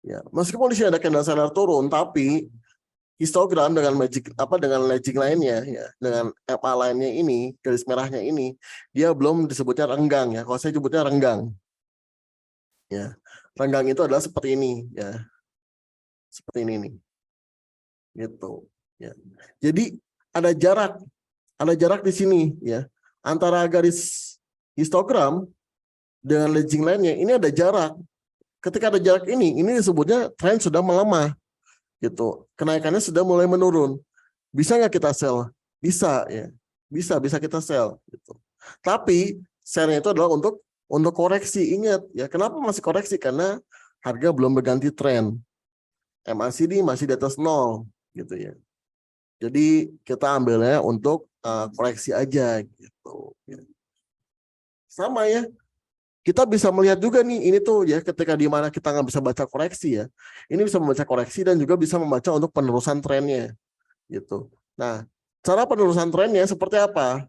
Ya, meskipun di sini ada candle seller turun, tapi histogram dengan lagging lainnya ya, dengan MA lainnya ini, garis merahnya ini, dia belum disebutnya renggang ya. Kalau saya sebutnya renggang. Ya. Renggang itu adalah seperti ini ya. Seperti ini nih. Gitu ya. Jadi ada jarak di sini ya. Antara garis histogram dengan lagging lainnya ini ada jarak. Ketika ada jarak ini disebutnya tren sudah melemah. Gitu. Kenaikannya sudah mulai menurun. Bisa nggak kita sell? Bisa ya. Bisa kita sell gitu. Tapi sell-nya itu adalah untuk koreksi. Ingat ya, kenapa masih koreksi? Karena harga belum berganti tren. MACD masih di atas 0 gitu ya. Jadi kita ambilnya untuk koreksi aja gitu. Sama ya. Kita bisa melihat juga nih ini tuh ya ketika di mana kita nggak bisa baca koreksi ya. Ini bisa membaca koreksi dan juga bisa membaca untuk penerusan trennya gitu. Nah, cara penerusan trennya seperti apa?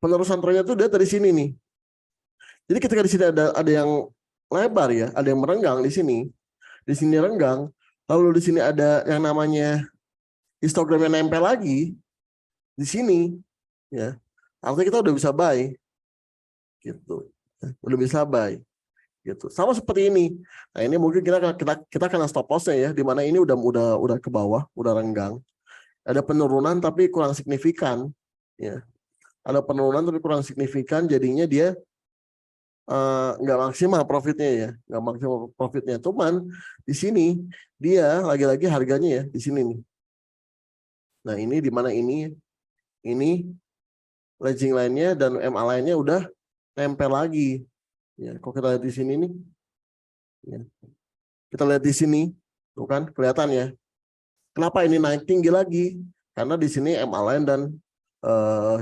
Penerusan trennya tuh dia dari sini nih. Jadi ketika di sini ada yang lebar ya, ada yang merenggang di sini. Di sini renggang, lalu di sini ada yang namanya histogram yang nempel lagi di sini ya. Artinya kita udah bisa buy. Gitu. Udah bisa buy. Gitu. Sama seperti ini. Nah, ini mungkin kita kena stop loss-nya ya, di mana ini udah ke bawah, udah renggang. Ada penurunan tapi kurang signifikan ya. Ada penurunan tapi kurang signifikan, jadinya dia nggak maksimal profitnya ya, nggak maksimal profitnya. Cuman di sini dia lagi-lagi harganya ya di sini nih. Nah ini di mana ini lagging lainnya dan MA lainnya udah nempel lagi. Ya, kalau kita lihat di sini nih, ya. Kita lihat di sini, tuh kan kelihatan ya. Kenapa ini naik tinggi lagi? Karena di sini MA lain dan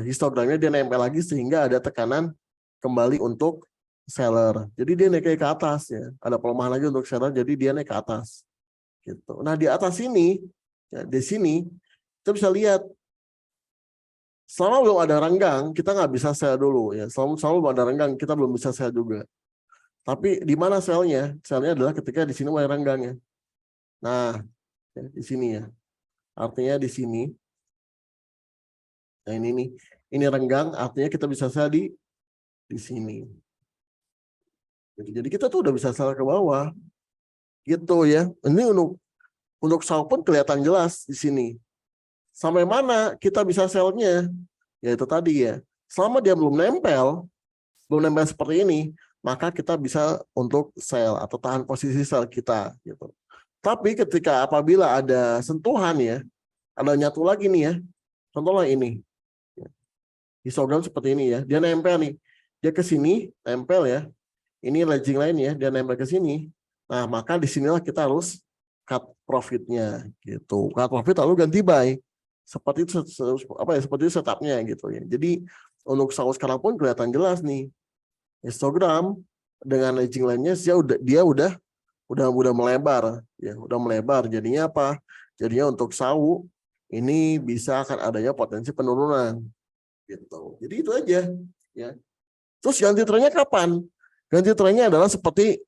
histogramnya dia nempel lagi sehingga ada tekanan kembali untuk seller. Jadi dia naik ke atas ya. Ada pelemahan lagi untuk seller, jadi dia naik ke atas. Gitu. Nah, di atas ini ya, di sini kita bisa lihat selama belum ada renggang, kita nggak bisa sell dulu ya. Selama belum ada renggang, kita belum bisa sell juga. Tapi di mana sellnya? Sellnya adalah ketika di sini mulai renggang ya. Nah, ya, di sini ya. Artinya di sini. Nah, ini nih. Ini renggang, artinya kita bisa sell di sini. Jadi kita tuh udah bisa sell ke bawah. Gitu ya. Ini Untuk sell pun kelihatan jelas di sini. Sampai mana kita bisa sell-nya? Ya itu tadi ya. Selama dia belum nempel seperti ini, maka kita bisa untuk sell atau tahan posisi sell kita gitu. Tapi ketika apabila ada sentuhan ya, ada nyatu lagi nih ya, contohnya ini, histogram seperti ini ya, dia nempel nih, dia ke sini nempel ya, ini legging line ya, dia nempel ke sini, nah maka disinilah kita harus cut profitnya gitu, cut profit lalu ganti buy, seperti itu seperti itu setupnya gitu ya. Jadi untuk sekarang pun kelihatan jelas nih, histogram dengan legging line-nya dia udah melebar ya, udah melebar. Jadinya apa? Jadinya untuk sawu ini bisa akan adanya potensi penurunan gitu. Jadi itu aja ya. Terus ganti trennya kapan? Ganti trennya adalah seperti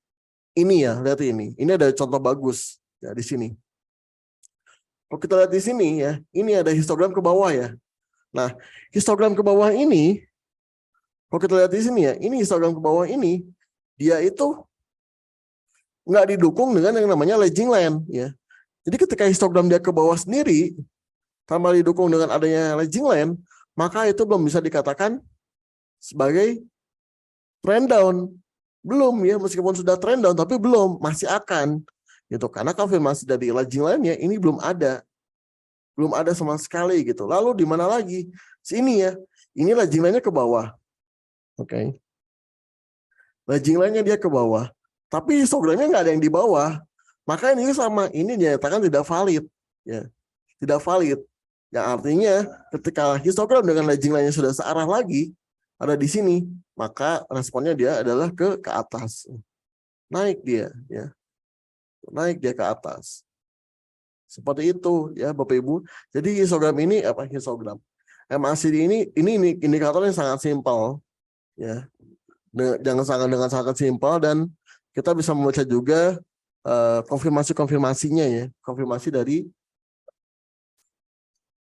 ini ya, lihat ini. Ini ada contoh bagus ya di sini. Kalau kita lihat di sini ya, ini ada histogram ke bawah ya. Nah, histogram ke bawah ini kalau kita lihat di sini ya, ini histogram ke bawah ini dia itu nggak didukung dengan yang namanya legging line ya. Jadi ketika histogram dia ke bawah sendiri tanpa didukung dengan adanya legging line, maka itu belum bisa dikatakan sebagai trend down. Belum ya, meskipun sudah trend down tapi belum, masih akan gitu, karena konfirmasi dari legging line-nya ini belum ada sama sekali gitu. Lalu di mana lagi? Sini ya, ini legging line-nya ke bawah. Oke. Legging line-nya dia ke bawah. Tapi histogramnya nggak ada yang di bawah, maka ini sama, ini dinyatakan tidak valid, ya, tidak valid. Yang artinya ketika histogram dengan legging line-nya sudah searah lagi, ada di sini, maka responnya dia adalah ke atas, naik dia, ya, naik dia ke atas. Seperti itu, ya, Bapak Ibu. Jadi histogram ini apa histogram? MACD ini indikator yang sangat simpel, ya, dengan sangat simpel dan kita bisa membaca juga konfirmasinya ya, konfirmasi dari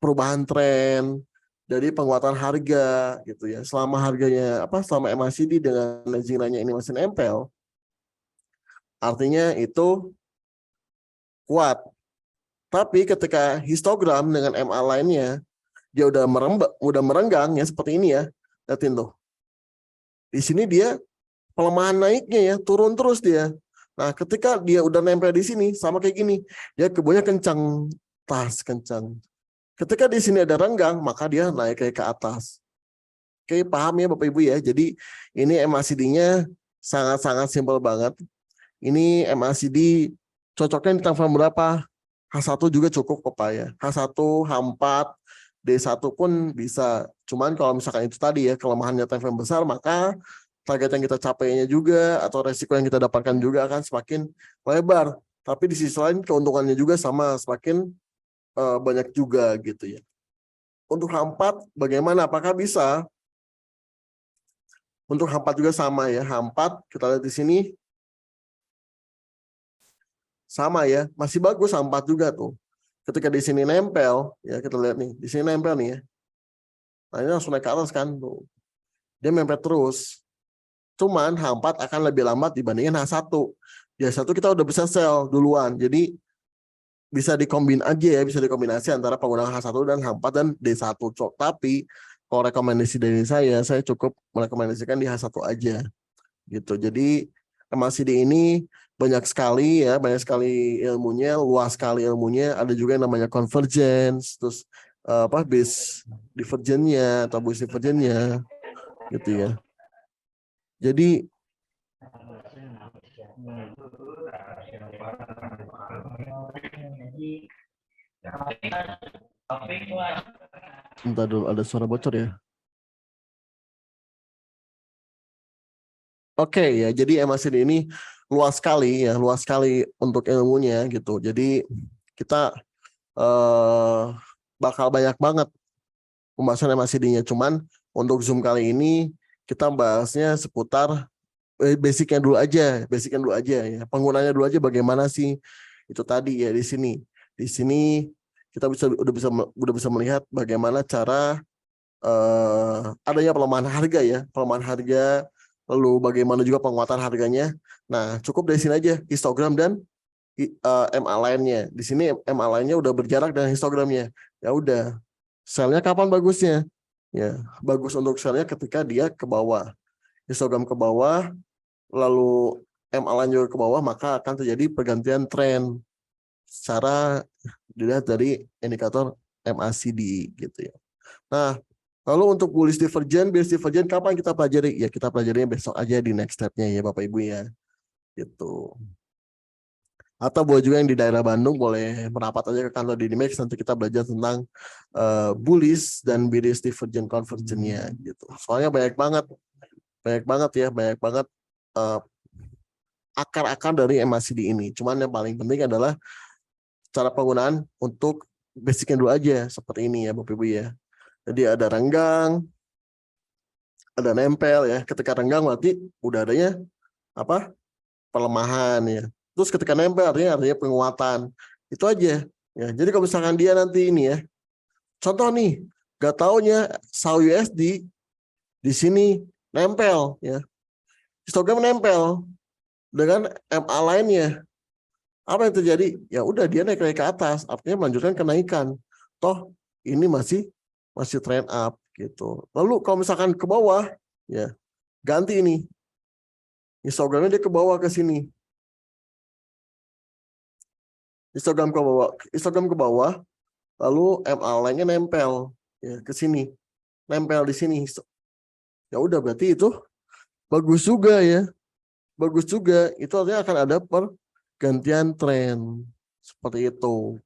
perubahan tren, dari penguatan harga gitu ya. Selama harganya selama MACD dengan legging line-nya ini masih nempel, artinya itu kuat. Tapi ketika histogram dengan MA line-nya dia udah merenggang ya seperti ini ya. Lihatin tuh. Di sini dia pelemahan naiknya ya, turun terus dia. Nah, ketika dia udah nempel di sini, sama kayak gini, dia kebunnya kencang, kencang. Ketika di sini ada renggang, maka dia naik kayak ke atas. Oke, paham ya Bapak Ibu ya? Jadi ini MACD-nya sangat-sangat simpel banget. Ini MACD cocoknya di time frame berapa? H1 juga cukup kok Pak ya. H1, H4, D1 pun bisa. Cuman kalau misalkan itu tadi ya, kelemahannya time frame besar, maka target yang kita capainya juga atau resiko yang kita dapatkan juga akan semakin lebar. Tapi di sisi lain keuntungannya juga sama, semakin banyak juga gitu ya. Untuk H4 bagaimana? Apakah bisa? Untuk H4 juga sama ya. H4 kita lihat di sini sama ya, masih bagus H4 juga tuh. Ketika di sini nempel, ya kita lihat nih, di sini nempel nih ya. Nah ini langsung naik ke atas kan tuh. Dia nempel terus. Cuman H4 akan lebih lambat dibandingin H1. Di H1 kita udah bisa sell duluan. Jadi bisa dikombin aja ya, bisa dikombinasi antara penggunaan H1 dan H4 dan D1. Tapi kalau rekomendasi dari saya cukup merekomendasikan di H1 aja. Gitu. Jadi MACD ini banyak sekali ya, banyak sekali ilmunya, luas sekali ilmunya. Ada juga yang namanya convergence, terus base divergence-nya atau bullish divergence-nya gitu ya. Jadi bentar dulu, ada suara bocor ya. Oke ya, jadi MACD ini luas sekali ya, luas sekali untuk ilmunya gitu. Jadi kita bakal banyak banget pembahasan MACD-nya. Cuman untuk Zoom kali ini kita bahasnya seputar basicnya dulu aja ya. Penggunanya dulu aja bagaimana sih itu tadi ya di sini. Di sini kita udah bisa melihat bagaimana cara adanya pelemahan harga ya, pelemahan harga, lalu bagaimana juga penguatan harganya. Nah, cukup dari sini aja histogram dan MA lainnya. Di sini MA lainnya udah berjarak dengan histogramnya. Ya udah, selnya kapan bagusnya? Ya, bagus untuk selnya ketika dia ke bawah. Histogram ke bawah, lalu MA lain juga ke bawah, maka akan terjadi pergantian tren secara dilihat dari indikator MACD gitu ya. Nah, lalu untuk bullish divergence kapan kita pelajari? Ya kita pelajarinya besok aja di next step-nya ya Bapak Ibu ya. Gitu. Atau boleh juga yang di daerah Bandung boleh merapat aja ke kantor Didimex, nanti kita belajar tentang bullish dan bearish divergence convergence-nya gitu. Soalnya banyak banget akar-akar dari MACD ini. Cuman yang paling penting adalah cara penggunaan untuk basicnya dulu aja seperti ini ya Bapak Ibu ya. Jadi ada renggang, ada nempel ya. Ketika renggang berarti udah adanya apa? Pelemahan ya. Terus ketika nempel artinya penguatan. Itu aja. Ya, jadi kalau misalkan dia nanti ini ya. Contoh nih, gak taunya SAU USD di sini nempel ya. Histogram nempel dengan MA lainnya. Apa yang terjadi? Ya udah dia naik ke atas, artinya melanjutkan kenaikan. Toh ini masih trend up gitu. Lalu kalau misalkan ke bawah ya ganti ini. Histogramnya dia ke bawah ke sini. Histogram ke bawah, lalu MA lainnya nempel ya ke sini. Nempel di sini. Ya udah berarti itu bagus juga ya. Bagus juga. Itu artinya akan ada pergantian tren seperti itu.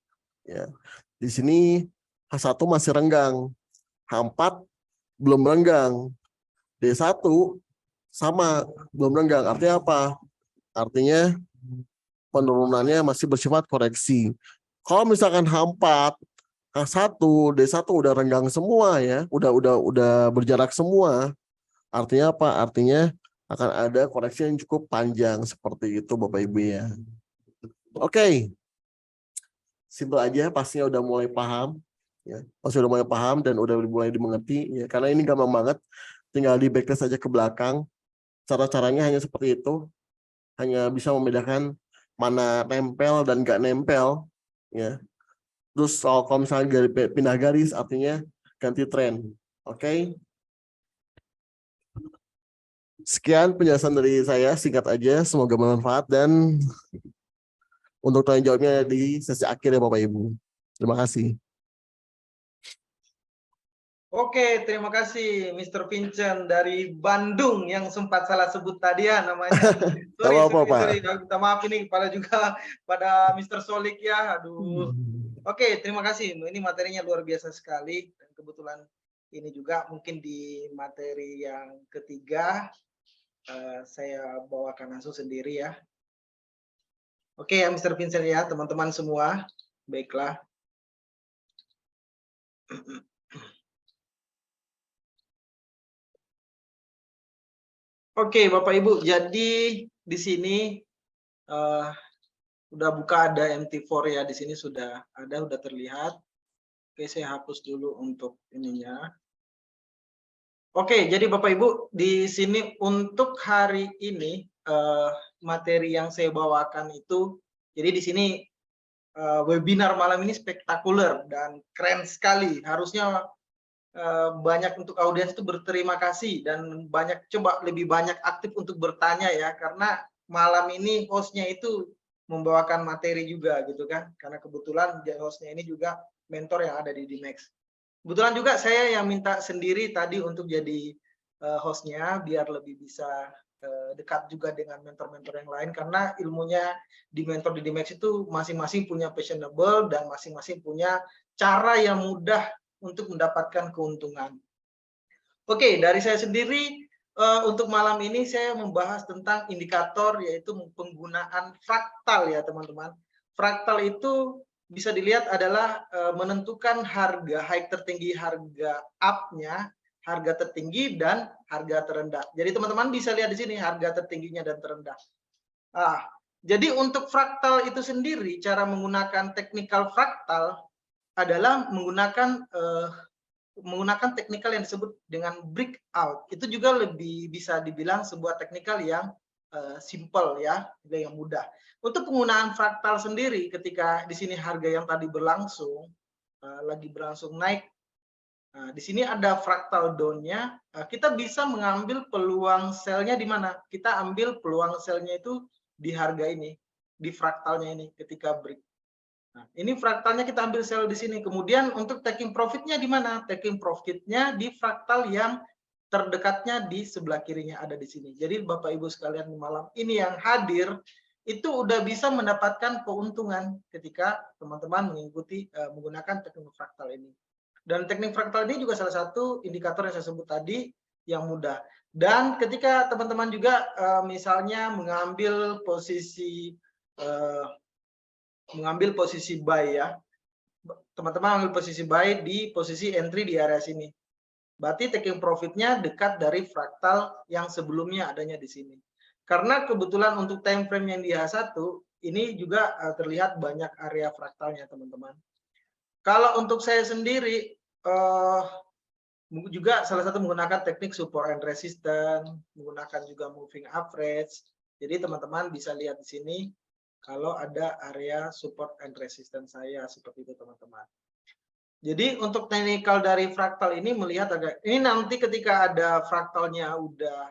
Ya. Di sini H1 masih renggang. H4 belum renggang. D1 sama belum renggang. Artinya apa? Artinya penurunannya masih bersifat koreksi. Kalau misalkan H4, H1, D1 udah renggang semua ya, udah berjarak semua. Artinya apa? Artinya akan ada koreksi yang cukup panjang seperti itu Bapak Ibu ya. Oke. Simpel aja, pastinya udah mulai paham ya. Pasti udah mulai paham dan udah mulai dimengerti ya, karena ini gampang banget. Tinggal di backtest aja ke belakang. Cara-caranya hanya seperti itu. Hanya bisa membedakan mana nempel dan nggak nempel ya. Terus kalau misalnya pindah garis artinya ganti tren. Oke. Sekian penjelasan dari saya, singkat aja, semoga bermanfaat dan untuk tanya jawabnya di sesi akhir ya Bapak Ibu. Terima kasih. Oke, terima kasih Mr. Vincent dari Bandung yang sempat salah sebut tadi ya namanya. Sorry, minta maaf ini pada juga pada Mr. Solik ya. Aduh. Oke, terima kasih. Ini materinya luar biasa sekali dan kebetulan ini juga mungkin di materi yang ketiga saya bawakan langsung sendiri ya. Oke ya Mr. Vincent ya, teman-teman semua. Baiklah. Oke, Bapak Ibu, jadi di sini udah buka ada MT4 ya, di sini sudah ada, sudah terlihat. Oke, saya hapus dulu untuk ininya. Oke, jadi Bapak Ibu, di sini untuk hari ini materi yang saya bawakan itu, jadi di sini webinar malam ini spektakuler dan keren sekali. Harusnya banyak untuk audiens itu berterima kasih dan lebih banyak aktif untuk bertanya ya, karena malam ini hostnya itu membawakan materi juga gitu kan, karena kebetulan hostnya ini juga mentor yang ada di Dimex. Kebetulan juga saya yang minta sendiri tadi untuk jadi hostnya biar lebih bisa dekat juga dengan mentor-mentor yang lain, karena ilmunya di mentor di Dimex itu masing-masing punya fashionable dan masing-masing punya cara yang mudah untuk mendapatkan keuntungan. Oke, dari saya sendiri untuk malam ini saya membahas tentang indikator yaitu penggunaan fraktal ya teman-teman. Fraktal itu bisa dilihat adalah menentukan harga high tertinggi, harga up-nya, harga tertinggi dan harga terendah. Jadi teman-teman bisa lihat di sini harga tertingginya dan terendah. Jadi untuk fraktal itu sendiri, cara menggunakan teknikal fraktal adalah menggunakan teknikal yang disebut dengan breakout. Itu juga lebih bisa dibilang sebuah teknikal yang simple ya, harga yang mudah. Untuk penggunaan fraktal sendiri, ketika di sini harga yang tadi berlangsung lagi berlangsung naik, nah, di sini ada fraktal down-nya, kita bisa mengambil peluang sell-nya di mana? Kita ambil peluang sell-nya itu di harga ini, di fraktalnya ini ketika break. Nah, ini fraktalnya kita ambil sell di sini. Kemudian untuk taking profit-nya di mana? Taking profit-nya di fraktal yang terdekatnya di sebelah kirinya ada di sini. Jadi Bapak Ibu sekalian malam ini yang hadir itu udah bisa mendapatkan keuntungan ketika teman-teman mengikuti menggunakan teknik fraktal ini. Dan teknik fraktal ini juga salah satu indikator yang saya sebut tadi yang mudah. Dan ketika teman-teman juga misalnya mengambil posisi buy ya, teman-teman ambil posisi buy di posisi entry di area sini. Berarti taking profit-nya dekat dari fraktal yang sebelumnya adanya di sini. Karena kebetulan untuk time frame yang di H1 ini juga terlihat banyak area fraktalnya teman-teman. Kalau untuk saya sendiri juga salah satu menggunakan teknik support and resistance, menggunakan juga moving average. Jadi teman-teman bisa lihat di sini kalau ada area support and resistance saya seperti itu teman-teman. Jadi untuk teknikal dari fraktal ini melihat agak ini nanti ketika ada fraktalnya udah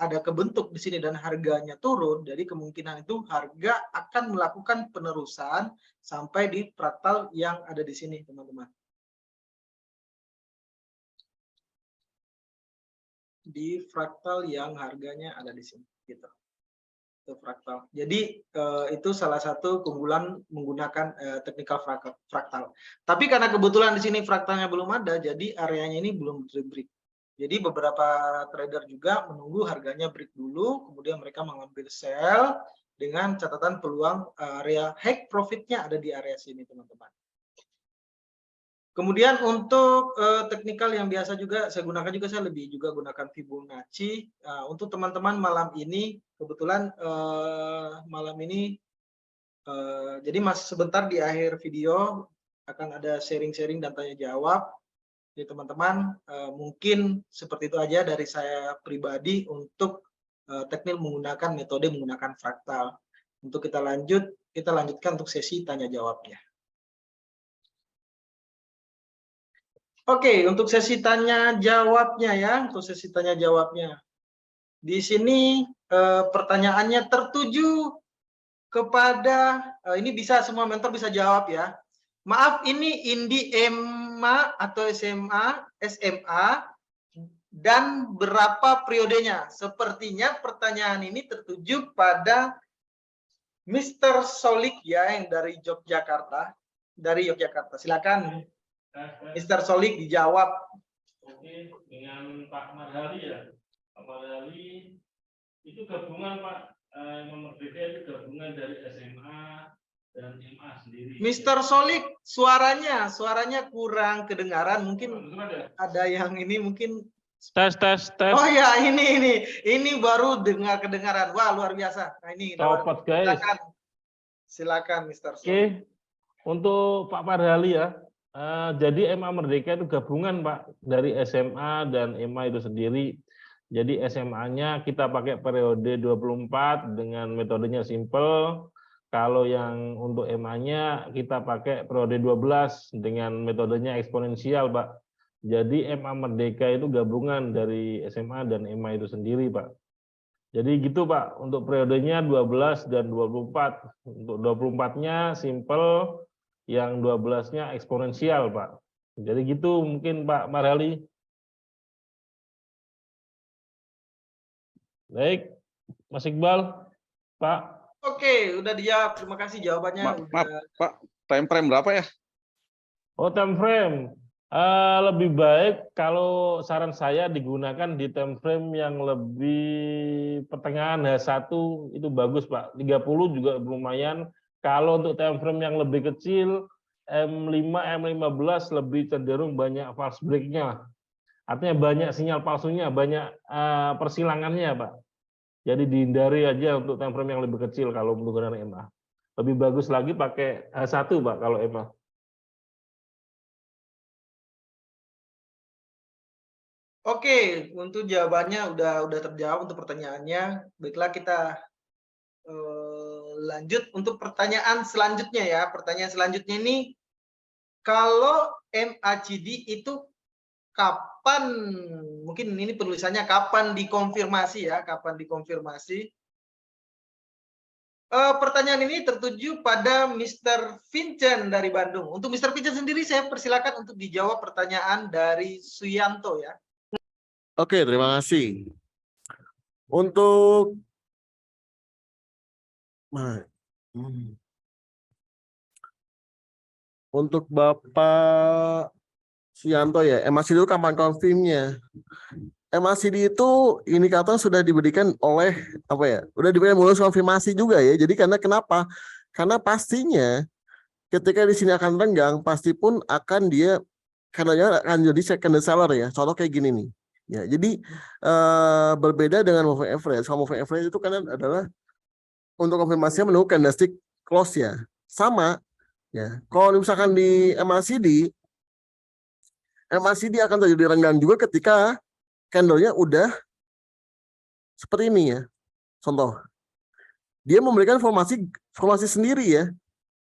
ada kebentuk di sini dan harganya turun, jadi kemungkinan itu harga akan melakukan penerusan sampai di fraktal yang ada di sini teman-teman. Di fraktal yang harganya ada di sini gitu. Itu fraktal. Jadi itu salah satu keunggulan menggunakan teknikal fraktal. Tapi karena kebetulan di sini fraktalnya belum ada, jadi areanya ini belum break. Jadi beberapa trader juga menunggu harganya break dulu, kemudian mereka mengambil sell dengan catatan peluang area high profitnya ada di area sini teman-teman. Kemudian untuk teknikal yang biasa juga saya gunakan juga, saya lebih juga gunakan Fibonacci. Untuk teman-teman malam ini kebetulan malam ini jadi masih sebentar di akhir video akan ada sharing-sharing dan tanya jawab. Jadi teman-teman mungkin seperti itu aja dari saya pribadi untuk teknik menggunakan metode menggunakan fraktal. Untuk kita lanjutkan untuk sesi tanya jawabnya. Oke, untuk sesi tanya jawabnya ya, untuk sesi tanya jawabnya. Di sini pertanyaannya tertuju kepada ini bisa semua mentor bisa jawab ya. Maaf, ini Indi EMA atau SMA dan berapa periodenya? Sepertinya pertanyaan ini tertuju pada Mr. Solik ya yang dari Yogyakarta. Silakan Mr. Solik dijawab. Oke, dengan Pak Marhali ya. Pak Marhali itu gabungan Pak, Merdeka itu gabungan dari SMA dan MA sendiri. Mr. Solik, suaranya kurang kedengaran. Mungkin ada yang ini mungkin. Tes. Oh ya, ini baru kedengaran. Wah, luar biasa. Nah, ini copot guys. Silakan Mr. Solik. Oke, untuk Pak Marhali ya. Jadi MA Merdeka itu gabungan Pak dari SMA dan MA itu sendiri. Jadi SMA-nya kita pakai periode 24 dengan metodenya simple. Kalau yang untuk MA-nya kita pakai periode 12 dengan metodenya eksponensial, Pak. Jadi MA Merdeka itu gabungan dari SMA dan MA itu sendiri, Pak. Jadi gitu, Pak. Untuk periodenya 12 dan 24. Untuk 24-nya simple, yang 12-nya eksponensial, Pak. Jadi gitu mungkin Pak Marhali. Baik, Mas Iqbal, Pak. Oke, udah dijawab. Terima kasih jawabannya. Maaf, Pak, time frame berapa ya? Oh, time frame. Lebih baik kalau saran saya digunakan di time frame yang lebih pertengahan H1 itu bagus, Pak. 30 juga lumayan. Kalau untuk time frame yang lebih kecil, M5, M15 lebih cenderung banyak false break-nya. Artinya banyak sinyal palsunya, banyak persilangannya, Pak. Jadi dihindari aja untuk time frame yang lebih kecil kalau menggunakan MA. Lebih bagus lagi pakai H1, Pak, kalau MA. Oke, untuk jawabannya udah terjawab untuk pertanyaannya. Baiklah kita lanjut untuk pertanyaan selanjutnya ya. Pertanyaan selanjutnya ini, kalau MACD itu kapan, mungkin ini penulisannya kapan dikonfirmasi ya, kapan dikonfirmasi. Pertanyaan ini tertuju pada Mr. Vincent dari Bandung. Untuk Mr. Vincent sendiri saya persilakan untuk dijawab pertanyaan dari Suyanto ya. Oke, terima kasih. Untuk untuk Bapak Suyanto ya, MACD itu kapan konfirmnya? MACD itu indikator sudah diberikan oleh apa ya? Udah diberikan bonus konfirmasi juga ya. Jadi karena kenapa? Karena pastinya ketika di sini akan renggang, pasti pun akan dia karena akan jadi second seller ya. Contoh kayak gini nih. Ya, jadi berbeda dengan moving average. Kalau moving average itu kan adalah untuk konfirmasinya menunggu candlestick close ya. Sama ya. Kalau misalkan di MACD akan terjadi renggang juga ketika candle-nya udah seperti ini ya. Contoh. Dia memberikan formasi sendiri ya.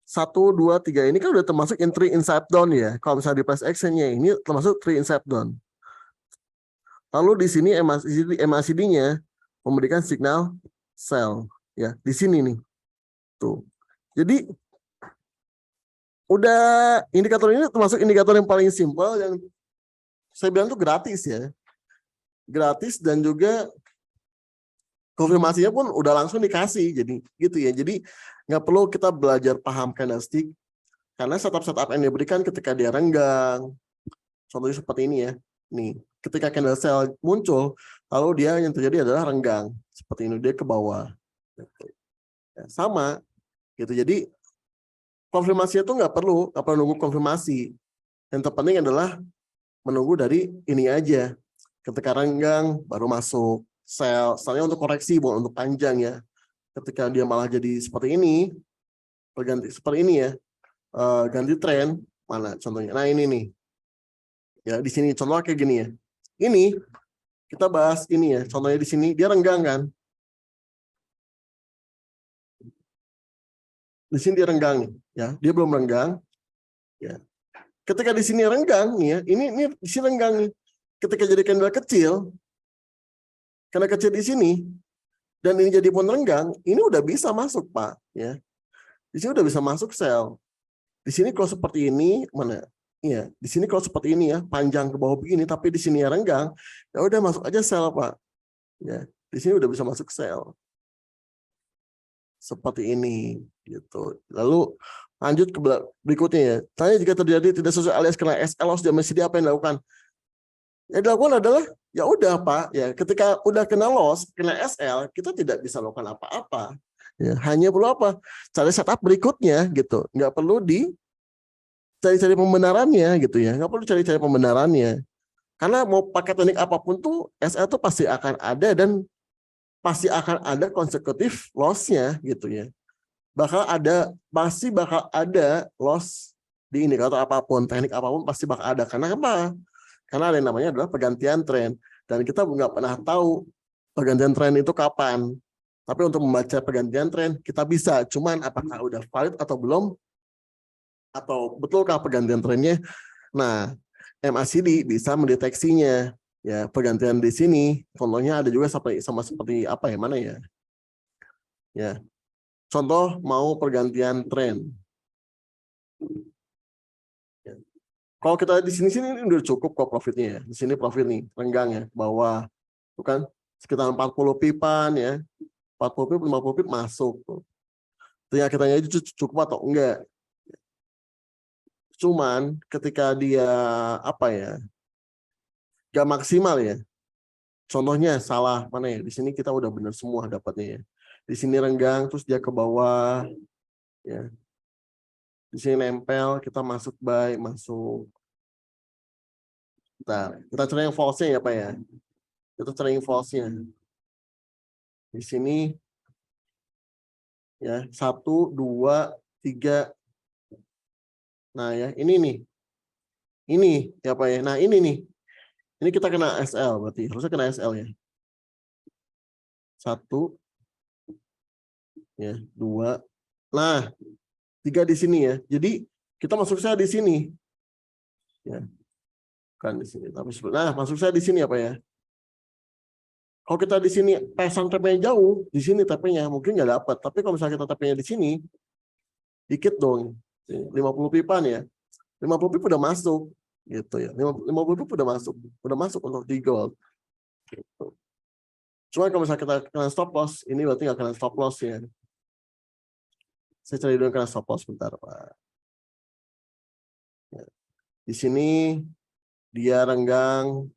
1, 2, 3 ini kan udah termasuk entry inside down ya. Kalau misalnya di price action-nya ini termasuk 3 inside down. Lalu di sini MACD-nya memberikan signal sell ya, di sini nih. Tuh. Jadi udah indikator ini termasuk indikator yang paling simpel yang saya bilang tuh gratis ya. Gratis dan juga konfirmasinya pun udah langsung dikasih, jadi gitu ya. Jadi nggak perlu kita belajar paham candlestick karena setup yang diberikan ketika dia renggang. Contohnya seperti ini ya. Nih, ketika candle sell muncul, lalu dia yang terjadi adalah renggang seperti ini, dia ke bawah. Ya, sama gitu. Jadi konfirmasinya tuh nggak perlu nunggu konfirmasi. Yang terpenting adalah menunggu dari ini aja. Ketika renggang baru masuk sell. Soalnya untuk koreksi bukan untuk panjang ya. Ketika dia malah jadi seperti ini, berganti seperti ini ya, ganti tren mana contohnya. Nah ini nih, ya di sini contohnya kayak gini ya. Ini kita bahas ini ya. Contohnya di sini dia renggang kan. Di sini dia renggang nih, ya. Dia belum renggang, ya. Ketika di sini renggang nih ya, ini di sini renggang nih. Ketika jadi candle kecil, karena kecil di sini, dan ini jadi pun renggang, ini udah bisa masuk Pak, ya. Di sini udah bisa masuk sell. Di sini kalau seperti ini mana? Iya, di sini kalau seperti ini ya, panjang ke bawah begini, tapi di sini ya renggang, ya udah masuk aja sell Pak. Ya, di sini udah bisa masuk sell. Seperti ini, gitu. Lalu lanjut ke berikutnya ya. Tanya jika terjadi tidak sesuai alias kena SL loss di MACD apa yang dilakukan? Yang dilakukan adalah ya udah Pak, ya ketika udah kena loss, kena SL, kita tidak bisa lakukan apa-apa. Ya, hanya perlu apa? Cari setup berikutnya gitu. Nggak perlu cari-cari pembenarannya gitu ya. Nggak perlu cari-cari pembenarannya. Karena mau pakai teknik apapun tuh SL tuh pasti akan ada dan pasti akan ada konsekutif loss-nya gitu ya. Pasti bakal ada loss di indikator apapun, teknik apapun pasti bakal ada. Karena apa? Karena ada yang namanya adalah pergantian tren. Dan kita nggak pernah tahu pergantian tren itu kapan. Tapi untuk membaca pergantian tren, kita bisa. Cuman apakah udah valid atau belum? Atau betulkah pergantian trennya? Nah, MACD bisa mendeteksinya. Ya, pergantian di sini, contohnya ada juga sama seperti apa ya, mana ya? Ya, contoh mau pergantian tren. Ya. Kalau kita di sini ini udah cukup kok profitnya ya. Di sini profit nih, renggang ya, bawah. Itu kan sekitar 40 pipan ya. 40 pip, 50 pip masuk. Tinggal kita nanya itu cukup atau enggak. Cuman ketika dia apa ya? Gak maksimal ya. Contohnya salah mana ya? Di sini kita udah benar semua dapatnya ya. Di sini renggang terus dia ke bawah ya. Di sini nempel, kita masuk buy, masuk. Nah, kita cari yang false-nya ya Pak ya. Kita cari yang false-nya. Di sini ya 1, 2, 3. Nah ya ini nih. Ini ya Pak ya. Nah ini nih. Ini kita kena SL berarti harusnya kena SL ya. 1 ya, 2. Nah, 3 di sini ya. Jadi kita masuk saya di sini. Ya. Bukan di sini, tapi nah, masuk saya di sini apa ya? Kalau kita di sini pasang TP-nya jauh, di sini TP-nya mungkin nggak dapat. Tapi kalau misalnya kita TP-nya di sini, dikit dong. 50 pipa nih ya. 50 pipa udah masuk gitu ya. 50 pipa udah masuk untuk di gold. Gitu. Cuma kalau misalnya kita kena stop loss, ini berarti nggak kena stop loss ya. Saya cari dulu kena stop loss bentar, Pak. Ya. Di sini dia renggang,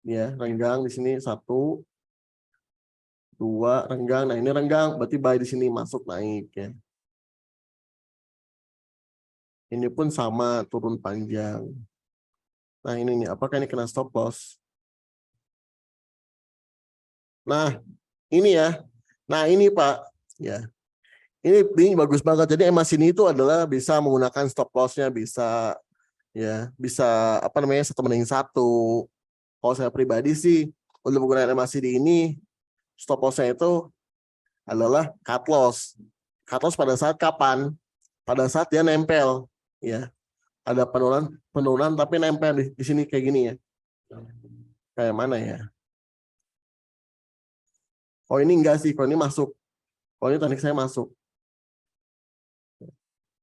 ya renggang di sini 1, 2 renggang. Nah ini renggang, berarti buy di sini masuk naik ya. Ini pun sama turun panjang. Nah ini nih, apakah ini kena stop loss? Nah ini ya. Nah ini Pak, ya. Ini bagus banget. Jadi emas ini itu adalah bisa menggunakan stop loss-nya, bisa ya, bisa apa namanya 1:1. Kalau saya pribadi sih untuk menggunakan MACD ini stop loss-nya itu adalah cut loss. Cut loss pada saat kapan? Pada saat dia nempel, ya. Ada penurunan tapi nempel di sini kayak gini ya. Kayak mana ya? Oh ini enggak sih, kalau ini masuk. Kalau ini teknik saya masuk.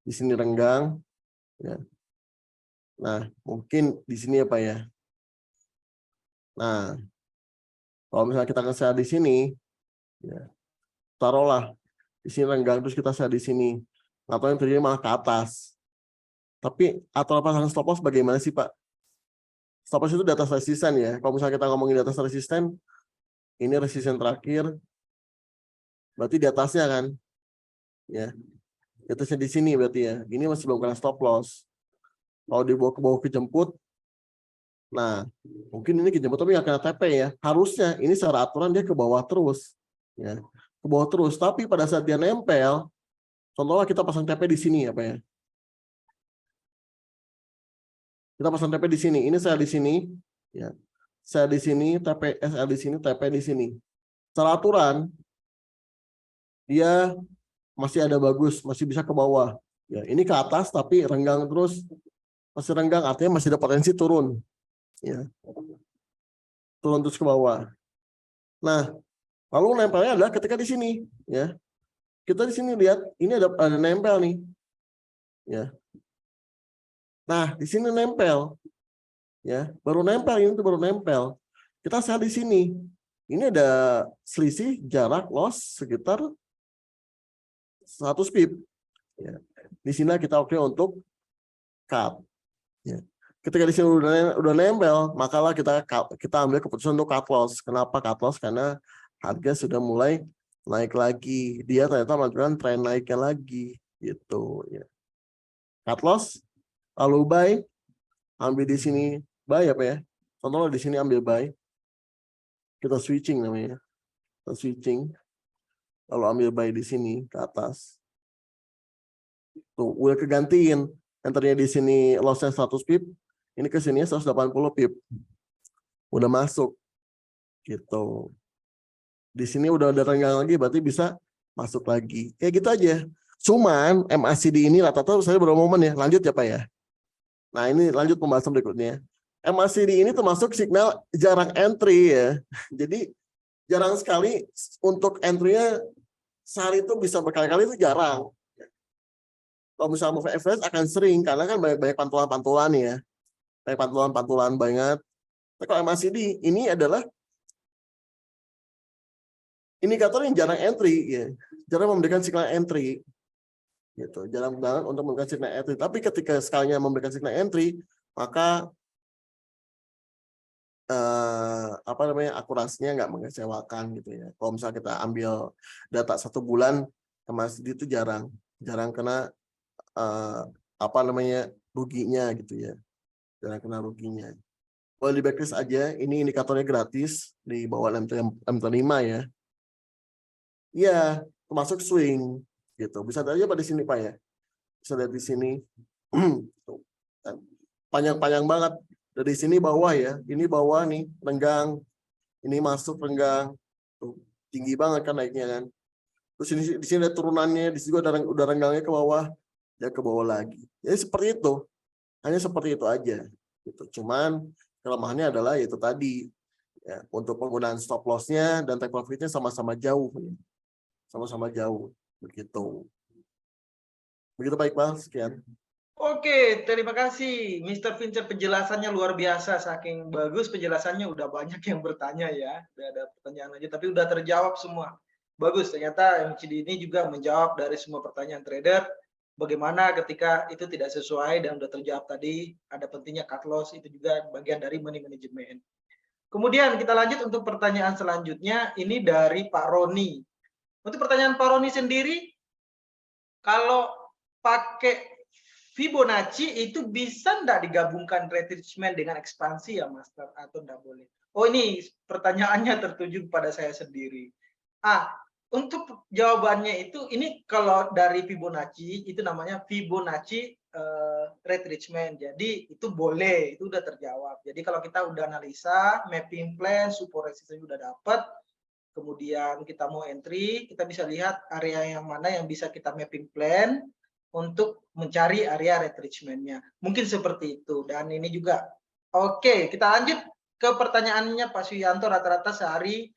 Di sini renggang, ya. Nah, mungkin di sini apa ya? Nah, kalau misalnya kita nge-share di sini, ya, taruhlah di sini renggang terus kita share di sini, atau yang terjadi malah ke atas. Tapi atau pasangan stop loss bagaimana sih Pak? Stop loss itu di atas resisten ya. Kalau misalnya kita ngomongin di atas resisten, ini resisten terakhir, berarti di atasnya kan, ya. Di atasnya di sini berarti ya. Ini masih belum kena stop loss. Kalau dibawa ke bawah kejemput, nah mungkin ini kejemput tapi nggak kena TP ya. Harusnya ini secara aturan dia ke bawah terus, ya. Ke bawah terus. Tapi pada saat dia nempel, contohnya kita pasang TP di sini apa ya? Kita pasang TP di sini. Ini saya di sini, ya. Saya di sini, TP SL di sini, TP di sini. Secara aturan dia masih ada bagus, masih bisa ke bawah. Ya, ini ke atas tapi renggang terus, masih renggang artinya masih ada potensi turun. Ya. Turun terus ke bawah. Nah, lalu nempelnya adalah ketika di sini, ya. Kita di sini lihat ini ada nempel nih. Ya. Nah, di sini nempel. Ya, baru nempel ini tuh baru nempel. Kita lihat di sini. Ini ada selisih jarak loss sekitar 100 pip. Ya. Di sini kita oke untuk cut. Ya. Ketika di sini udah nempel, makalah kita ambil keputusan untuk cut loss. Kenapa cut loss? Karena harga sudah mulai naik lagi. Dia ternyata melakukan tren naiknya lagi, gitu. Ya. Cut loss, lalu buy, ambil di sini buy apa ya? Contohnya di sini ambil buy, kita switching namanya. Kita switching. Lalu ambil buy di sini ke atas. Tuh, udah kegantiin. Yang tadinya di sini loss-nya 100 pip, ini ke sini 180 pip. Udah masuk. Gitu. Di sini udah ada renggang lagi, berarti bisa masuk lagi. Kayak gitu aja. Cuman MACD ini rata-rata saya berapa momen ya? Lanjut ya Pak ya. Nah, ini lanjut pembahasan berikutnya. MACD ini termasuk signal jarang entry ya. Jadi jarang sekali untuk entry-nya sehari itu bisa berkali-kali itu jarang. Kalau misalnya move average akan sering karena kan banyak pantulan-pantulan ya. Banyak pantulan-pantulan banget. Tapi kalau MACD ini adalah indikator yang jarang entry ya. Jarang memberikan signal entry. Gitu. Jarang banget untuk memberikan signal entry. Tapi ketika sekalinya memberikan signal entry, maka akurasinya nggak mengecewakan gitu ya. Kalau misalnya kita ambil data 1 bulan, MACD itu jarang kena ruginya gitu ya. Jarang kena ruginya. Boleh di backlist aja, ini indikatornya gratis di bawah MT5 ya. Iya, termasuk swing gitu. Bisa lihat aja pada sini Pak ya. Bisa lihat di sini. Panjang-panjang banget Dari sini bawah ya, ini bawah nih, renggang. Ini masuk renggang. Tuh, tinggi banget kan naiknya kan. Terus di sini ada turunannya, di sini udah renggangnya ke bawah, ya ke bawah lagi. Jadi seperti itu. Hanya seperti itu aja. Gitu. Cuman kelemahannya adalah itu tadi. Ya, untuk penggunaan stop loss-nya dan take profit-nya sama-sama jauh. Sama-sama jauh. Begitu. Begitu Pak Iqbal, sekian. Oke, terima kasih Mr. Vincent, penjelasannya luar biasa, saking bagus penjelasannya udah banyak yang bertanya ya, udah ada pertanyaan aja tapi udah terjawab semua. Bagus, ternyata MCD ini juga menjawab dari semua pertanyaan trader. Bagaimana ketika itu tidak sesuai dan udah terjawab tadi, ada pentingnya cut loss, itu juga bagian dari money management. Kemudian kita lanjut untuk pertanyaan selanjutnya, ini dari Pak Roni. Untuk pertanyaan Pak Roni sendiri, kalau pakai Fibonacci itu bisa enggak digabungkan retracement dengan ekspansi ya Master, atau enggak boleh? Oh, ini pertanyaannya tertuju kepada saya sendiri. Untuk jawabannya itu, ini kalau dari Fibonacci itu namanya Fibonacci retracement. Jadi itu boleh, itu udah terjawab. Jadi kalau kita udah analisa mapping plan, support resistance udah dapat, kemudian kita mau entry, kita bisa lihat area yang mana yang bisa kita mapping plan untuk mencari area retracement-nya. Mungkin seperti itu. Dan ini juga. Oke, kita lanjut ke pertanyaannya Pak Suyanto, rata-rata sehari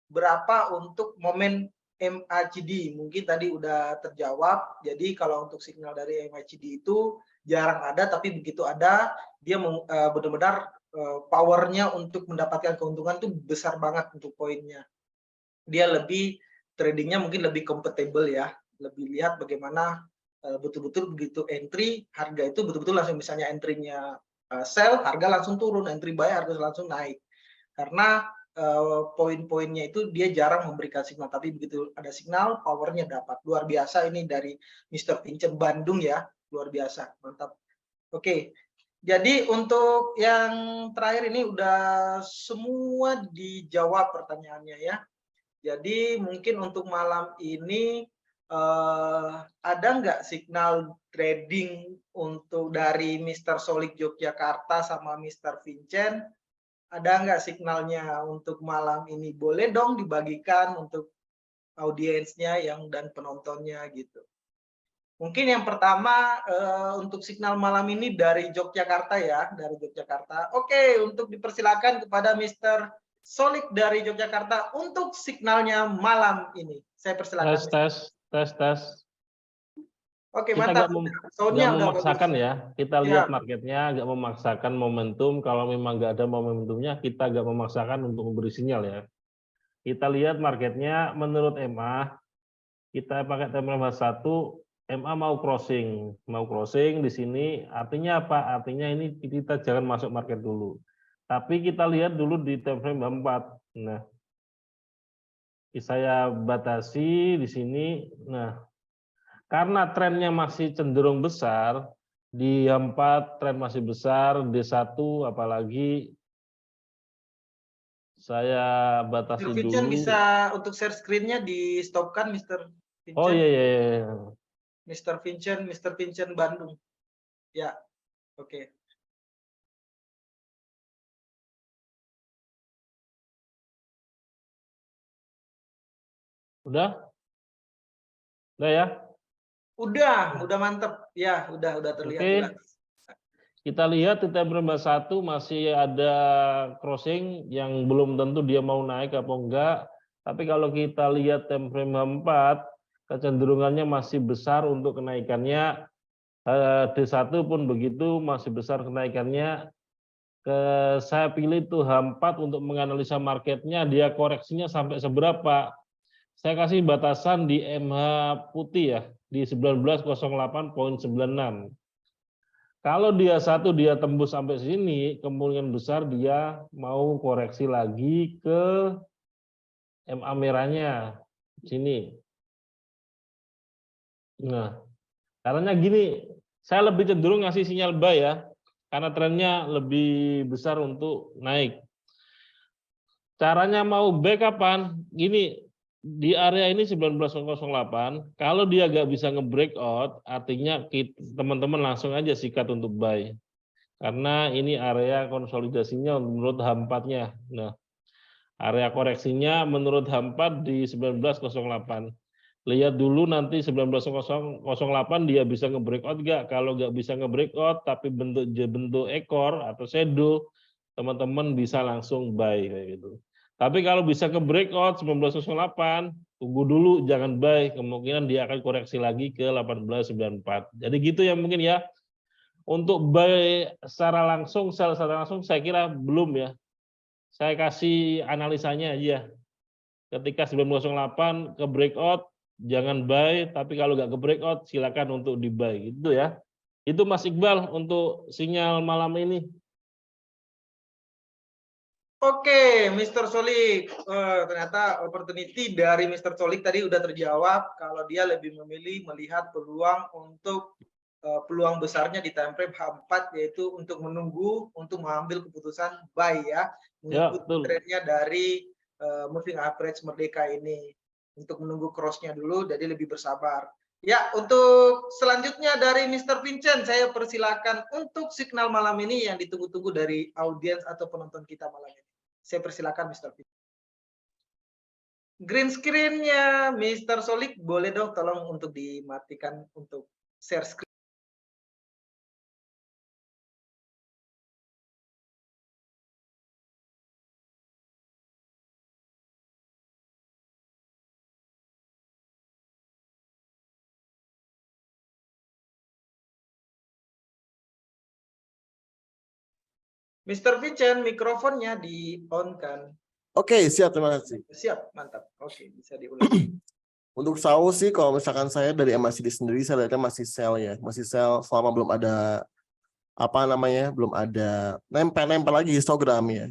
berapa untuk momen MACD? Mungkin tadi udah terjawab. Jadi kalau untuk signal dari MACD itu jarang ada, tapi begitu ada, dia benar-benar powernya untuk mendapatkan keuntungan itu besar banget untuk poinnya. Dia lebih, tradingnya mungkin lebih compatible ya. Lebih lihat bagaimana betul-betul begitu entry, harga itu betul-betul langsung, misalnya entry-nya sell, harga langsung turun, entry buy, harga langsung naik. Karena poin-poinnya itu dia jarang memberikan signal, tapi begitu ada signal, powernya dapat. Luar biasa ini dari Mr. Vincent Bandung ya, luar biasa, mantap. Oke, jadi untuk yang terakhir ini udah semua dijawab pertanyaannya ya. Jadi mungkin untuk malam ini ada nggak signal trading untuk dari Mr. Solik Yogyakarta sama Mr. Vincent? Ada nggak signalnya untuk malam ini? Boleh dong dibagikan untuk audiensnya dan penontonnya gitu. Mungkin yang pertama untuk signal malam ini dari Yogyakarta ya, dari Yogyakarta. Oke, untuk dipersilakan kepada Mr. Solik dari Yogyakarta untuk signalnya malam ini. Saya persilakan. Tes. Oke, Kita mantap. nggak memaksakan ya. Kita lihat Ya. marketnya, nggak memaksakan momentum. Kalau memang nggak ada momentumnya, kita nggak memaksakan untuk memberi sinyal ya. Kita lihat marketnya menurut MA, kita pakai time frame 1, MA mau crossing di sini. Artinya apa? Artinya ini kita jangan masuk market dulu. Tapi kita lihat dulu di time frame 4. Nah, saya batasi di sini. Nah, karena trennya masih cenderung besar, di 4 tren masih besar, D1 apalagi saya batasi Mr. Vincent dulu. bisa untuk share screen-nya di stopkan, Mr. Vincent. Oh iya. Mr. Vincent Bandung. Ya, oke. Udah ya? Udah mantep. Ya, udah terlihat. Oke. Kita lihat di time frame 1 masih ada crossing yang belum tentu dia mau naik apa enggak. Tapi kalau kita lihat time frame 4, kecenderungannya masih besar untuk kenaikannya. D1 pun begitu, masih besar kenaikannya. Saya pilih tuh H4 untuk menganalisa marketnya, dia koreksinya sampai seberapa. Saya kasih batasan di MH putih ya, di 1908.96. Kalau dia tembus sampai sini, kemungkinan besar dia mau koreksi lagi ke MA merahnya sini. Nah, karena gini, saya lebih cenderung ngasih sinyal buy ya, karena trennya lebih besar untuk naik. Caranya mau buy kapan? Gini, di area ini 1908, kalau dia nggak bisa nge-breakout, artinya teman-teman langsung aja sikat untuk buy. karena ini area konsolidasinya menurut H4-nya. Nah, area koreksinya menurut H4 di 1908. Lihat dulu nanti 1908 dia bisa nge-breakout nggak? Kalau nggak bisa nge-breakout tapi bentuk ekor atau shadow, teman-teman bisa langsung buy kayak gitu. Tapi kalau bisa nge-breakout 1908, tunggu dulu jangan buy, kemungkinan dia akan koreksi lagi ke 1894. Jadi gitu ya mungkin ya. Untuk buy secara langsung, sell secara langsung saya kira belum ya. Saya kasih analisanya aja. Ketika 1908 ke breakout, jangan buy, tapi kalau nggak ke breakout, silakan untuk di buy, gitu ya. Itu Mas Iqbal untuk sinyal malam ini. Oke, Mr. Solik, ternyata opportunity dari Mr. Solik tadi udah terjawab kalau dia lebih memilih melihat peluang untuk peluang besarnya di time frame H4 yaitu untuk menunggu untuk mengambil keputusan buy ya, mengikuti trennya dari moving average Merdeka ini untuk menunggu cross-nya dulu, jadi lebih bersabar. Ya, untuk selanjutnya dari Mr. Vincent, saya persilakan untuk signal malam ini yang ditunggu-tunggu dari audiens atau penonton kita malam ini. Saya persilakan Mr. Vincent. Green screen-nya Mr. Solik, boleh dong tolong untuk dimatikan untuk share screen. Mr. Vincent, mikrofonnya di-on-kan. Oke, siap, terima kasih. Siap, mantap. Oke, bisa diulang. Untuk SAU sih, kalau misalkan saya dari MACD sendiri, saya lihatnya masih sell ya. Masih sell selama belum ada, belum ada nempel-nempel lagi histogram ya.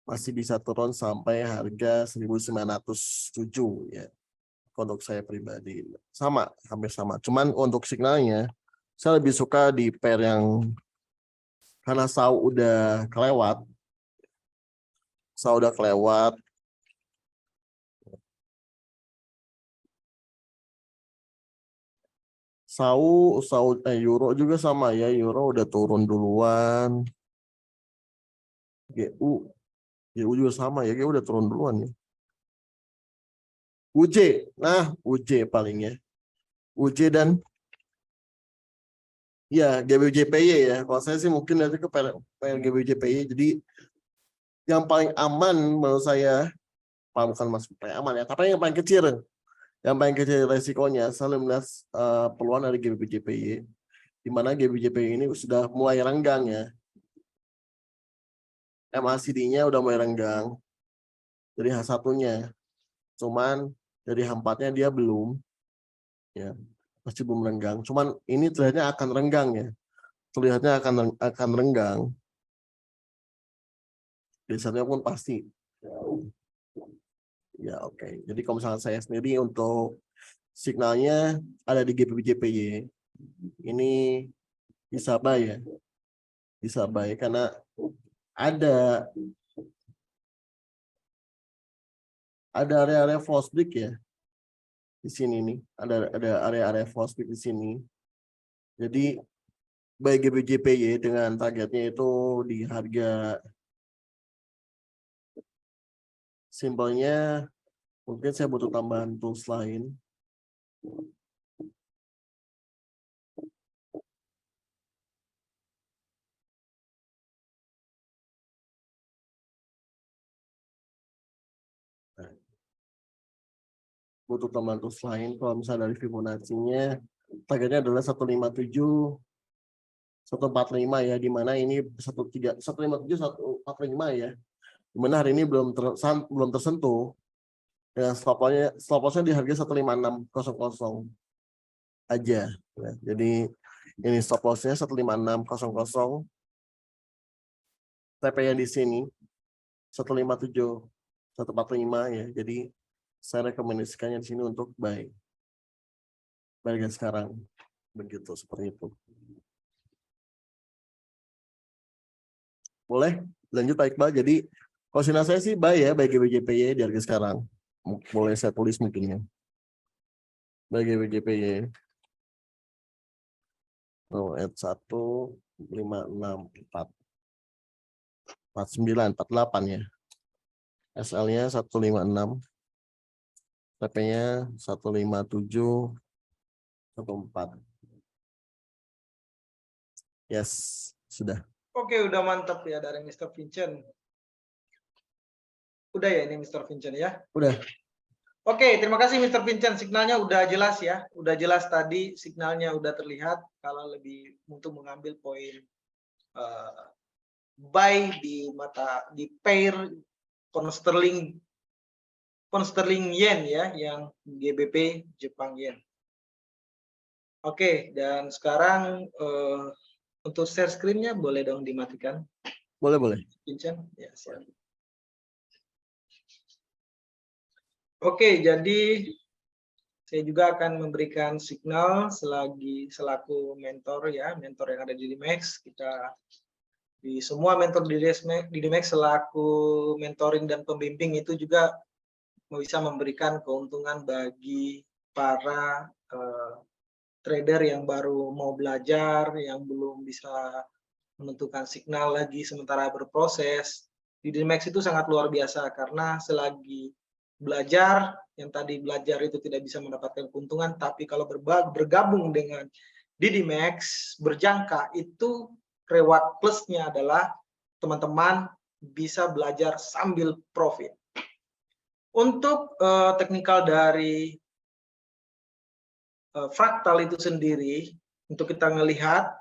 Masih bisa turun sampai harga 1907 ya. Untuk saya pribadi. Sama, hampir sama. Cuman untuk signalnya, saya lebih suka di pair yang, karena SAU udah kelewat. SAU udah kelewat. Euro juga sama ya, Euro udah turun duluan. GU juga sama ya, GU udah turun duluan ya. UJ paling ya. UJ dan ya GBJPY ya. Kalau saya sih mungkin nanti ke GBJPY. Jadi yang paling aman menurut saya, bukan masuk paling aman ya, tapi yang paling kecil. Yang paling kecil resikonya, saya melihat peluang dari GBJPY, di mana GBJPY ini sudah mulai renggang ya. MACD-nya udah mulai renggang dari H1-nya. Cuman dari H4-nya dia belum. Ya, masih belum renggang. Cuman ini terlihatnya akan renggang ya. Terlihatnya akan renggang. Biasanya pun pasti. Ya, oke. Jadi kalau misalnya saya sendiri untuk signalnya ada di GBJPY. Ini bisa buy ya. Bisa buy karena ada area-area false break ya. Di sini nih, ada area-area false break di sini. Jadi buy GBJPY dengan targetnya itu di harga simbolnya, mungkin saya butuh tambahan tools lain. Butuh tambahan tools lain. Kalau misalnya dari Fibonacci-nya, targetnya adalah 157, 145 ya, di mana ini 157, 145 ya. Di mana hari ini belum tersentuh. Ya, stop loss-nya di harga 15600 aja. Ya, jadi ini stop loss-nya 15600. TP-nya di sini 157, 145 ya. Jadi saya rekomendasikannya di sini untuk buy. Harga sekarang begitu, seperti itu. Boleh lanjut Pak Iqbal. Jadi kalau saya sih buy ya, buy GBJPY di harga sekarang. Boleh saya tulis mungkin ya. Buy GBJPY. Ayat 1, 5, 6, 4. 49, 48 ya. SL-nya 156. TP-nya 157, 14. Yes, sudah. Oke, udah mantap ya dari Mr. Vincent. Udah ya ini Mr. Vincent ya. Udah. Oke, terima kasih Mr. Vincent. Signalnya udah jelas ya. Udah jelas tadi signalnya udah terlihat kalau lebih untuk mengambil poin buy di pair pound sterling yen ya, yang GBP Jepang yen. Oke, dan sekarang untuk share screen-nya boleh dong dimatikan. Boleh. Vincent, ya siap. Oke, jadi saya juga akan memberikan signal selaku mentor ya, mentor yang ada di Dimex. Kita di semua mentor di Dimex selaku mentoring dan pembimbing itu juga bisa memberikan keuntungan bagi para trader yang baru mau belajar, yang belum bisa menentukan signal lagi sementara berproses. Di Dimex itu sangat luar biasa karena selagi belajar, yang tadi belajar itu tidak bisa mendapatkan keuntungan, tapi kalau bergabung dengan Dimex berjangka, itu reward plusnya adalah teman-teman bisa belajar sambil profit. Untuk teknikal dari fraktal itu sendiri, untuk kita melihat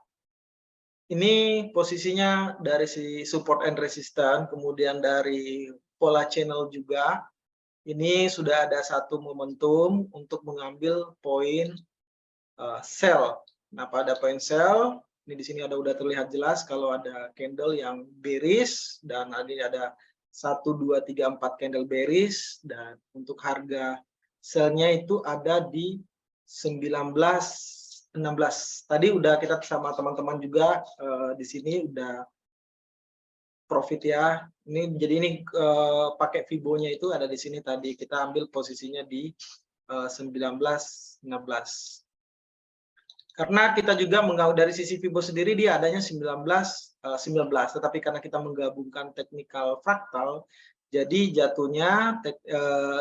ini posisinya dari si support and resistance, kemudian dari pola channel juga. Ini sudah ada satu momentum untuk mengambil poin sell. Nah, pada poin sell, ini di sini udah terlihat jelas kalau ada candle yang bearish dan ada 1, 2, 3, 4 candle bearish, dan untuk harga sell-nya itu ada di 19.16. Tadi udah kita sama teman-teman juga di sini udah profit ya. Jadi ini pakai Fibo-nya itu ada di sini tadi. Kita ambil posisinya di 19.16. Karena kita juga dari sisi Fibo sendiri dia adanya 19, tetapi karena kita menggabungkan teknikal fraktal, jadi jatuhnya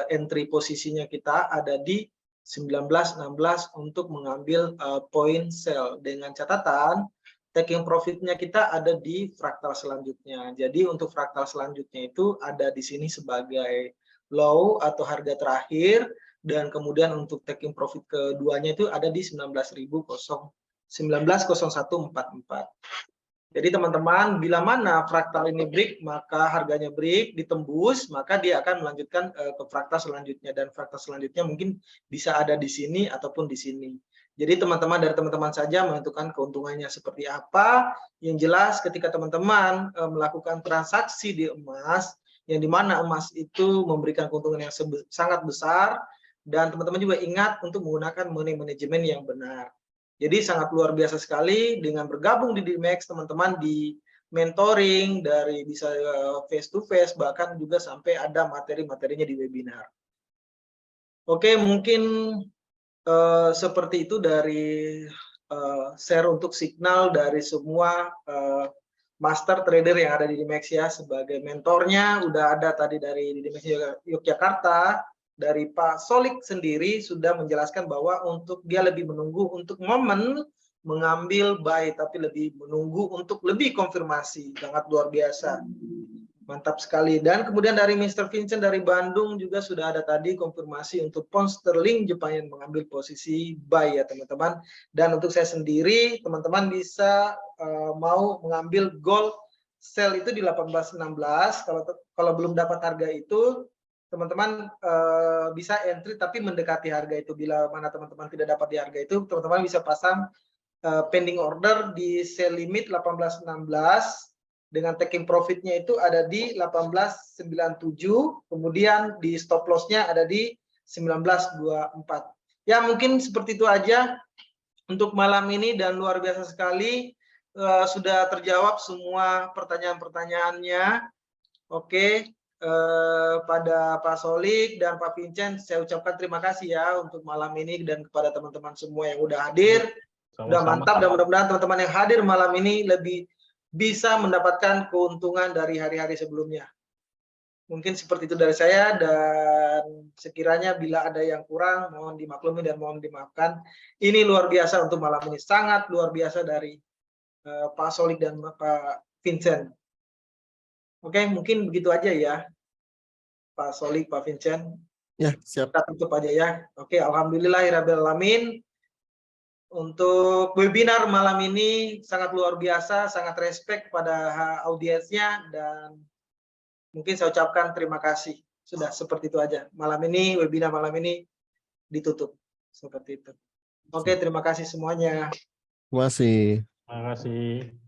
entry posisinya kita ada di 19.16 untuk mengambil poin sell, dengan catatan taking profitnya kita ada di fraktal selanjutnya. Jadi untuk fraktal selanjutnya itu ada di sini sebagai low atau harga terakhir, dan kemudian untuk taking profit keduanya itu ada di 19.0144. Jadi teman-teman, bila mana fraktal ini break, maka harganya break, ditembus, maka dia akan melanjutkan ke fraktal selanjutnya, dan fraktal selanjutnya mungkin bisa ada di sini ataupun di sini. Jadi teman-teman dari teman-teman saja menentukan keuntungannya seperti apa. Yang jelas ketika teman-teman melakukan transaksi di emas, yang dimana emas itu memberikan keuntungan yang sangat besar, dan teman-teman juga ingat untuk menggunakan money management yang benar. Jadi sangat luar biasa sekali dengan bergabung di Dimex, teman-teman di mentoring dari bisa face to face, bahkan juga sampai ada materi-materinya di webinar. Oke, mungkin seperti itu dari share untuk signal dari semua master trader yang ada di Dimex ya. Sebagai mentornya udah ada tadi dari Dimex Yogyakarta, dari Pak Solik sendiri sudah menjelaskan bahwa untuk dia lebih menunggu untuk momen mengambil buy, tapi lebih menunggu untuk lebih konfirmasi. Sangat luar biasa. Mantap sekali. Dan kemudian dari Mr. Vincent dari Bandung juga sudah ada tadi konfirmasi untuk pound sterling Jepang yang mengambil posisi buy ya teman-teman. Dan untuk saya sendiri, teman-teman bisa mau mengambil gold sell itu di 18.16. Kalau belum dapat harga itu, teman-teman bisa entry tapi mendekati harga itu. Bila mana teman-teman tidak dapat di harga itu, teman-teman bisa pasang pending order di sell limit 18.16 dengan taking profitnya itu ada di 18.97, kemudian di stop lossnya ada di 19.24. Ya mungkin seperti itu aja untuk malam ini, dan luar biasa sekali sudah terjawab semua pertanyaan-pertanyaannya. Oke. Pada Pak Solik dan Pak Vincent, saya ucapkan terima kasih ya untuk malam ini, dan kepada teman-teman semua yang udah hadir. Udah Sama-sama. mantap dan mudah-mudahan teman-teman yang hadir malam ini lebih bisa mendapatkan keuntungan dari hari-hari sebelumnya. Mungkin seperti itu dari saya, dan sekiranya bila ada yang kurang mohon dimaklumi dan mohon dimaafkan. Ini luar biasa untuk malam ini, sangat luar biasa dari Pak Solik dan Pak Vincent. Oke, mungkin begitu aja ya, Pak Solik, Pak Vincent. Ya, siap. Kita tutup aja ya. Oke, alhamdulillahirabbil alamin. Untuk webinar malam ini sangat luar biasa, sangat respect pada audiensnya, dan mungkin saya ucapkan terima kasih. Sudah seperti itu aja. Malam ini, webinar malam ini ditutup. Seperti itu. Oke, terima kasih semuanya. Terima kasih. Terima kasih.